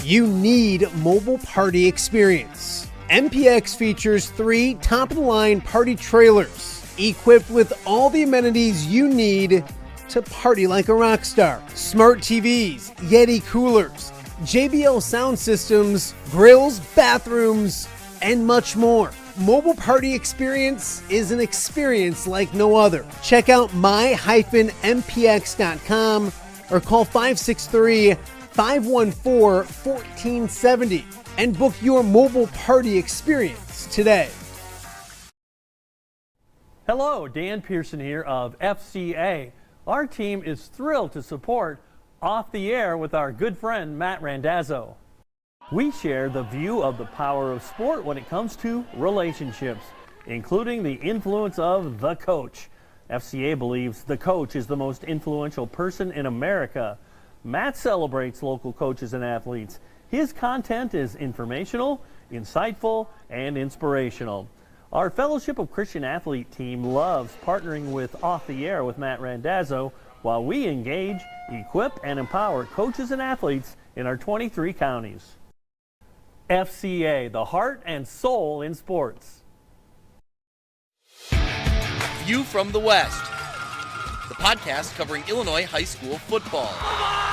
You need Mobile Party Experience. MPX features 3 top-of-the-line party trailers equipped with all the amenities you need to party like a rock star. Smart TVs, Yeti coolers, JBL sound systems, grills, bathrooms, and much more. Mobile Party Experience is an experience like no other. Check out my-mpx.com or call 563-514-1470 and book your Mobile Party Experience today. Hello, Dan Pearson here of FCA. Our team is thrilled to support Off the Air with our good friend Matt Randazzo. We share the view of the power of sport when it comes to relationships, including the influence of the coach. FCA believes the coach is the most influential person in America. Matt celebrates local coaches and athletes. His content is informational, insightful, and inspirational. Our Fellowship of Christian Athlete team loves partnering with Off the Air with Matt Randazzo while we engage, equip, and empower coaches and athletes in our 23 counties. FCA, the heart and soul in sports. View from the West, the podcast covering Illinois high school football.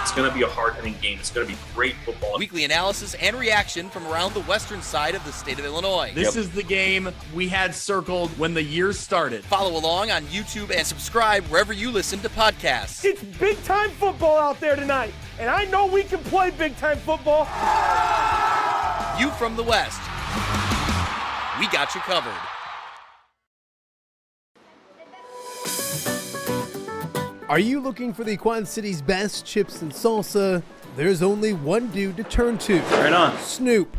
It's going to be a hard-hitting game. It's going to be great football. Weekly analysis and reaction from around the western side of the state of Illinois. This is the game we had circled when the year started. Follow along on YouTube and subscribe wherever you listen to podcasts. It's big-time football out there tonight, and I know we can play big-time football. View from the West. We got you covered. Are you looking for the Quad City's best chips and salsa? There's only one dude to turn to. Right on. Snoop.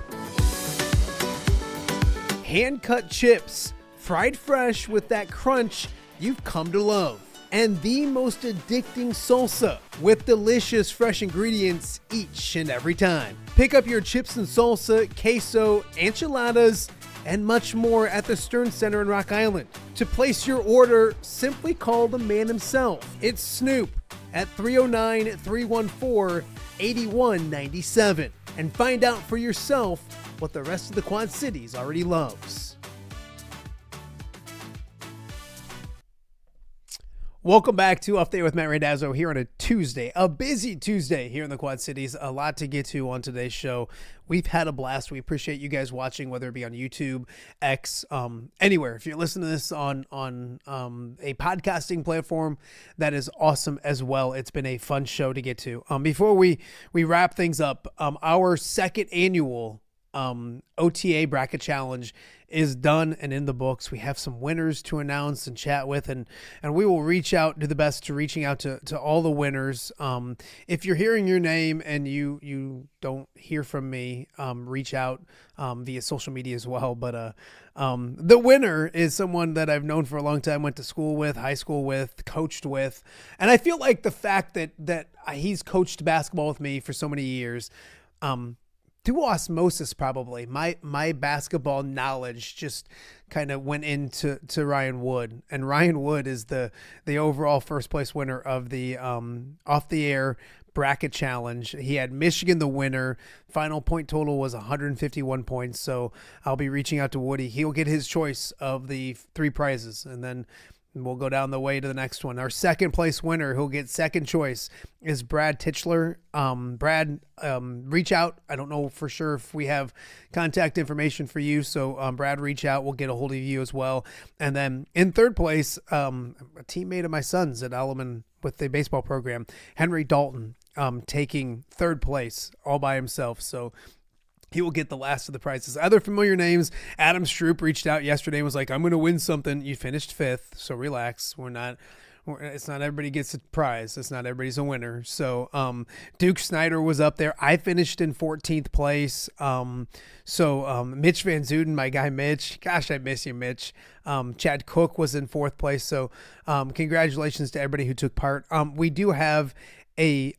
Hand-cut chips, fried fresh with that crunch you've come to love. And the most addicting salsa with delicious fresh ingredients each and every time. Pick up your chips and salsa, queso, enchiladas, and much more at the Stern Center in Rock Island. To place your order, simply call the man himself. It's Snoop at 309-314-8197 and find out for yourself what the rest of the Quad Cities already loves. Welcome back to Off Day with Matt Randazzo here on a Tuesday, a busy Tuesday here in the Quad Cities. A lot to get to on today's show. We've had a blast. We appreciate you guys watching, whether it be on YouTube, X, anywhere. If you're listening to this on a podcasting platform, that is awesome as well. It's been a fun show to get to. Before we wrap things up, our second annual OTA bracket challenge is done and in the books. We have some winners to announce and chat with, and we will reach out, do the best to reaching out to all the winners. If you're hearing your name and you don't hear from me, reach out via social media as well. But the winner is someone that I've known for a long time, went to school with, high school with, coached with, and I feel like the fact that he's coached basketball with me for so many years, through osmosis, probably my basketball knowledge just kind of went into Ryan Wood, and Ryan Wood is the overall first place winner of the Off the Air bracket challenge. He had Michigan the winner. Final point total was 151 points. So I'll be reaching out to Woody. He'll get his choice of the 3 prizes, and then we'll go down the way to the next one. Our second place winner, who'll get second choice, is Brad Titchler. Brad, reach out. I don't know for sure if we have contact information for you. So Brad, reach out. We'll get a hold of you as well. And then in third place, a teammate of my son's at Alleman with the baseball program, Henry Dalton, taking third place all by himself. So he will get the last of the prizes. Other familiar names, Adam Stroop reached out yesterday and was like, I'm going to win something. You finished 5th, so relax. It's not everybody gets a prize. It's not everybody's a winner. So Duke Snyder was up there. I finished in 14th place. Mitch Van Zuden, my guy Mitch. Gosh, I miss you, Mitch. Chad Cook was in 4th place. So congratulations to everybody who took part. We do have a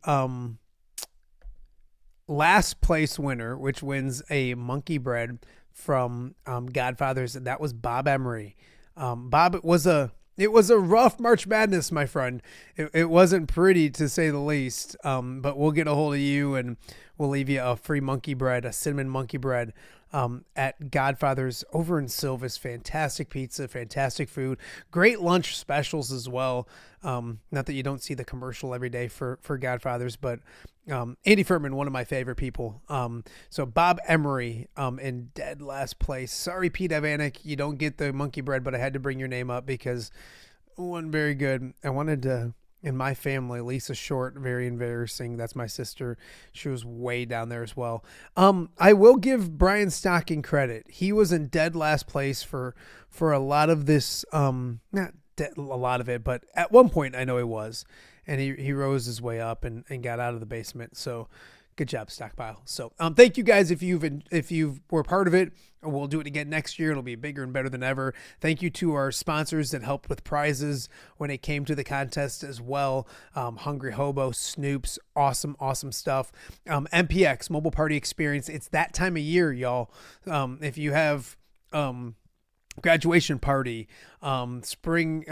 last place winner, which wins a monkey bread from Godfathers, and that was Bob Emery. Bob, it was a rough March Madness, my friend. It wasn't pretty, to say the least. But we'll get a hold of you, and we'll leave you a free monkey bread, a cinnamon monkey bread, at Godfathers over in Silvis. Fantastic pizza, fantastic food, great lunch specials as well. Not that you don't see the commercial every day for Godfathers, but Andy Furman, one of my favorite people. So Bob Emery in dead last place. Sorry, Pete Evanek, you don't get the monkey bread, but I had to bring your name up because it wasn't very good. I wanted to, in my family, Lisa Short, very embarrassing. That's my sister. She was way down there as well. I will give Brian Stocking credit. He was in dead last place for a lot of this, not a lot of it, but at one point I know he was. And he rose his way up and got out of the basement. So Good job, Stockpile. So thank you guys if you were part of it. We'll do it again next year. It'll be bigger and better than ever. Thank you to our sponsors that helped with prizes when it came to the contest as well. Hungry Hobo, Snoops, awesome stuff. MPX, Mobile Party Experience. It's that time of year, y'all. If you have graduation party, spring,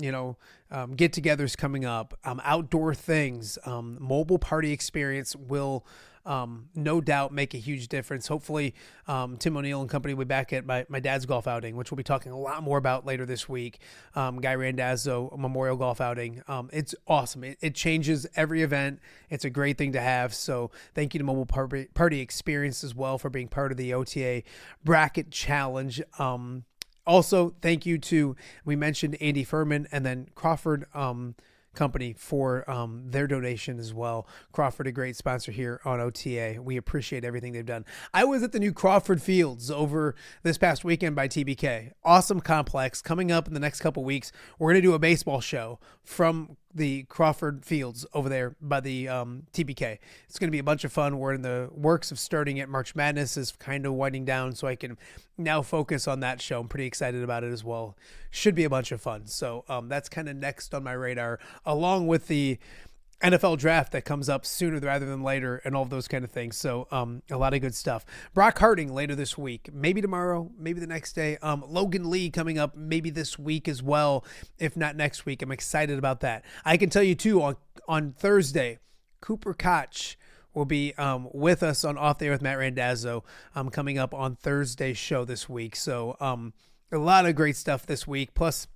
get-togethers coming up, outdoor things, Mobile Party Experience will no doubt make a huge difference. Hopefully, Tim O'Neill and company will be back at my dad's golf outing, which we'll be talking a lot more about later this week. Guy Randazzo Memorial Golf Outing. It's awesome. It changes every event. It's a great thing to have. So thank you to Mobile Party Experience as well for being part of the OTA Bracket Challenge. Also, thank you to, we mentioned Andy Furman and then Crawford Company for their donation as well. Crawford, a great sponsor here on OTA. We appreciate everything they've done. I was at the new Crawford Fields over this past weekend by TBK. Awesome complex. Coming up in the next couple weeks, we're going to do a baseball show from the Crawford Fields over there by the TBK. It's going to be a bunch of fun. We're in the works of starting it. March Madness is kind of winding down, so I can now focus on that show. I'm pretty excited about it as well. Should be a bunch of fun. So that's kind of next on my radar, along with the NFL draft that comes up sooner rather than later and all of those kind of things. So a lot of good stuff. Brock Harding later this week, maybe tomorrow, maybe the next day. Logan Lee coming up maybe this week as well, if not next week. I'm excited about that. I can tell you too, on Thursday, Cooper Koch will be with us on Off the Air with Matt Randazzo coming up on Thursday's show this week. So a lot of great stuff this week, plus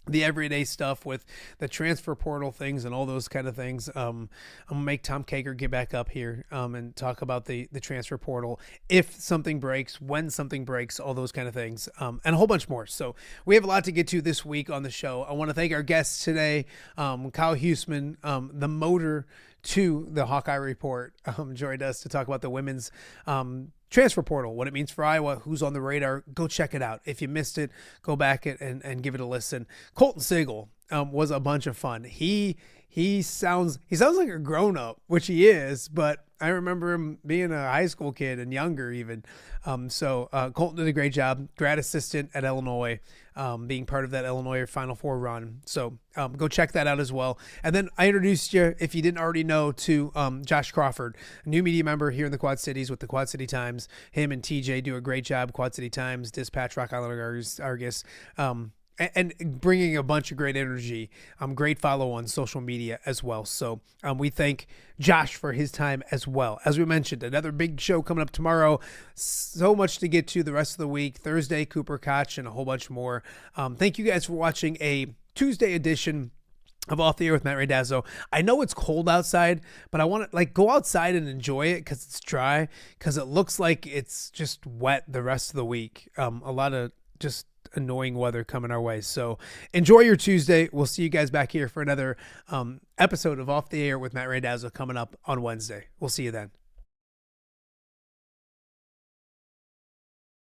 the everyday stuff with the transfer portal things and all those kind of things. I'm going to make Tom Kager get back up here and talk about the transfer portal, if something breaks, when something breaks, all those kind of things, and a whole bunch more. So we have a lot to get to this week on the show. I want to thank our guests today, Kyle Huesmann, the motor to the Hawkeye Report, joined us to talk about the women's transfer portal, what it means for Iowa, who's on the radar. Go check it out. If you missed it, go back and give it a listen. Colton Sigel was a bunch of fun. He sounds like a grown up, which he is, but I remember him being a high school kid and younger even. So Colton did a great job. Grad assistant at Illinois, being part of that Illinois Final Four run. So go check that out as well. And then I introduced you, if you didn't already know, to Josh Crawford, a new media member here in the Quad Cities with the Quad City Times. Him and TJ do a great job. Quad City Times, Dispatch, Rock Island Argus. And bringing a bunch of great energy, great follow on social media as well. So we thank Josh for his time as well. As we mentioned, another big show coming up tomorrow. So much to get to the rest of the week. Thursday, Cooper Koch, and a whole bunch more. Thank you guys for watching a Tuesday edition of Off the Air with Matt Randazzo. I know it's cold outside, but I want to go outside and enjoy it because it's dry, because it looks like it's just wet the rest of the week. A lot of just annoying weather coming our way. So enjoy your Tuesday. We'll see you guys back here for another episode of Off the Air with Matt Randazzo coming up on Wednesday. We'll see you then.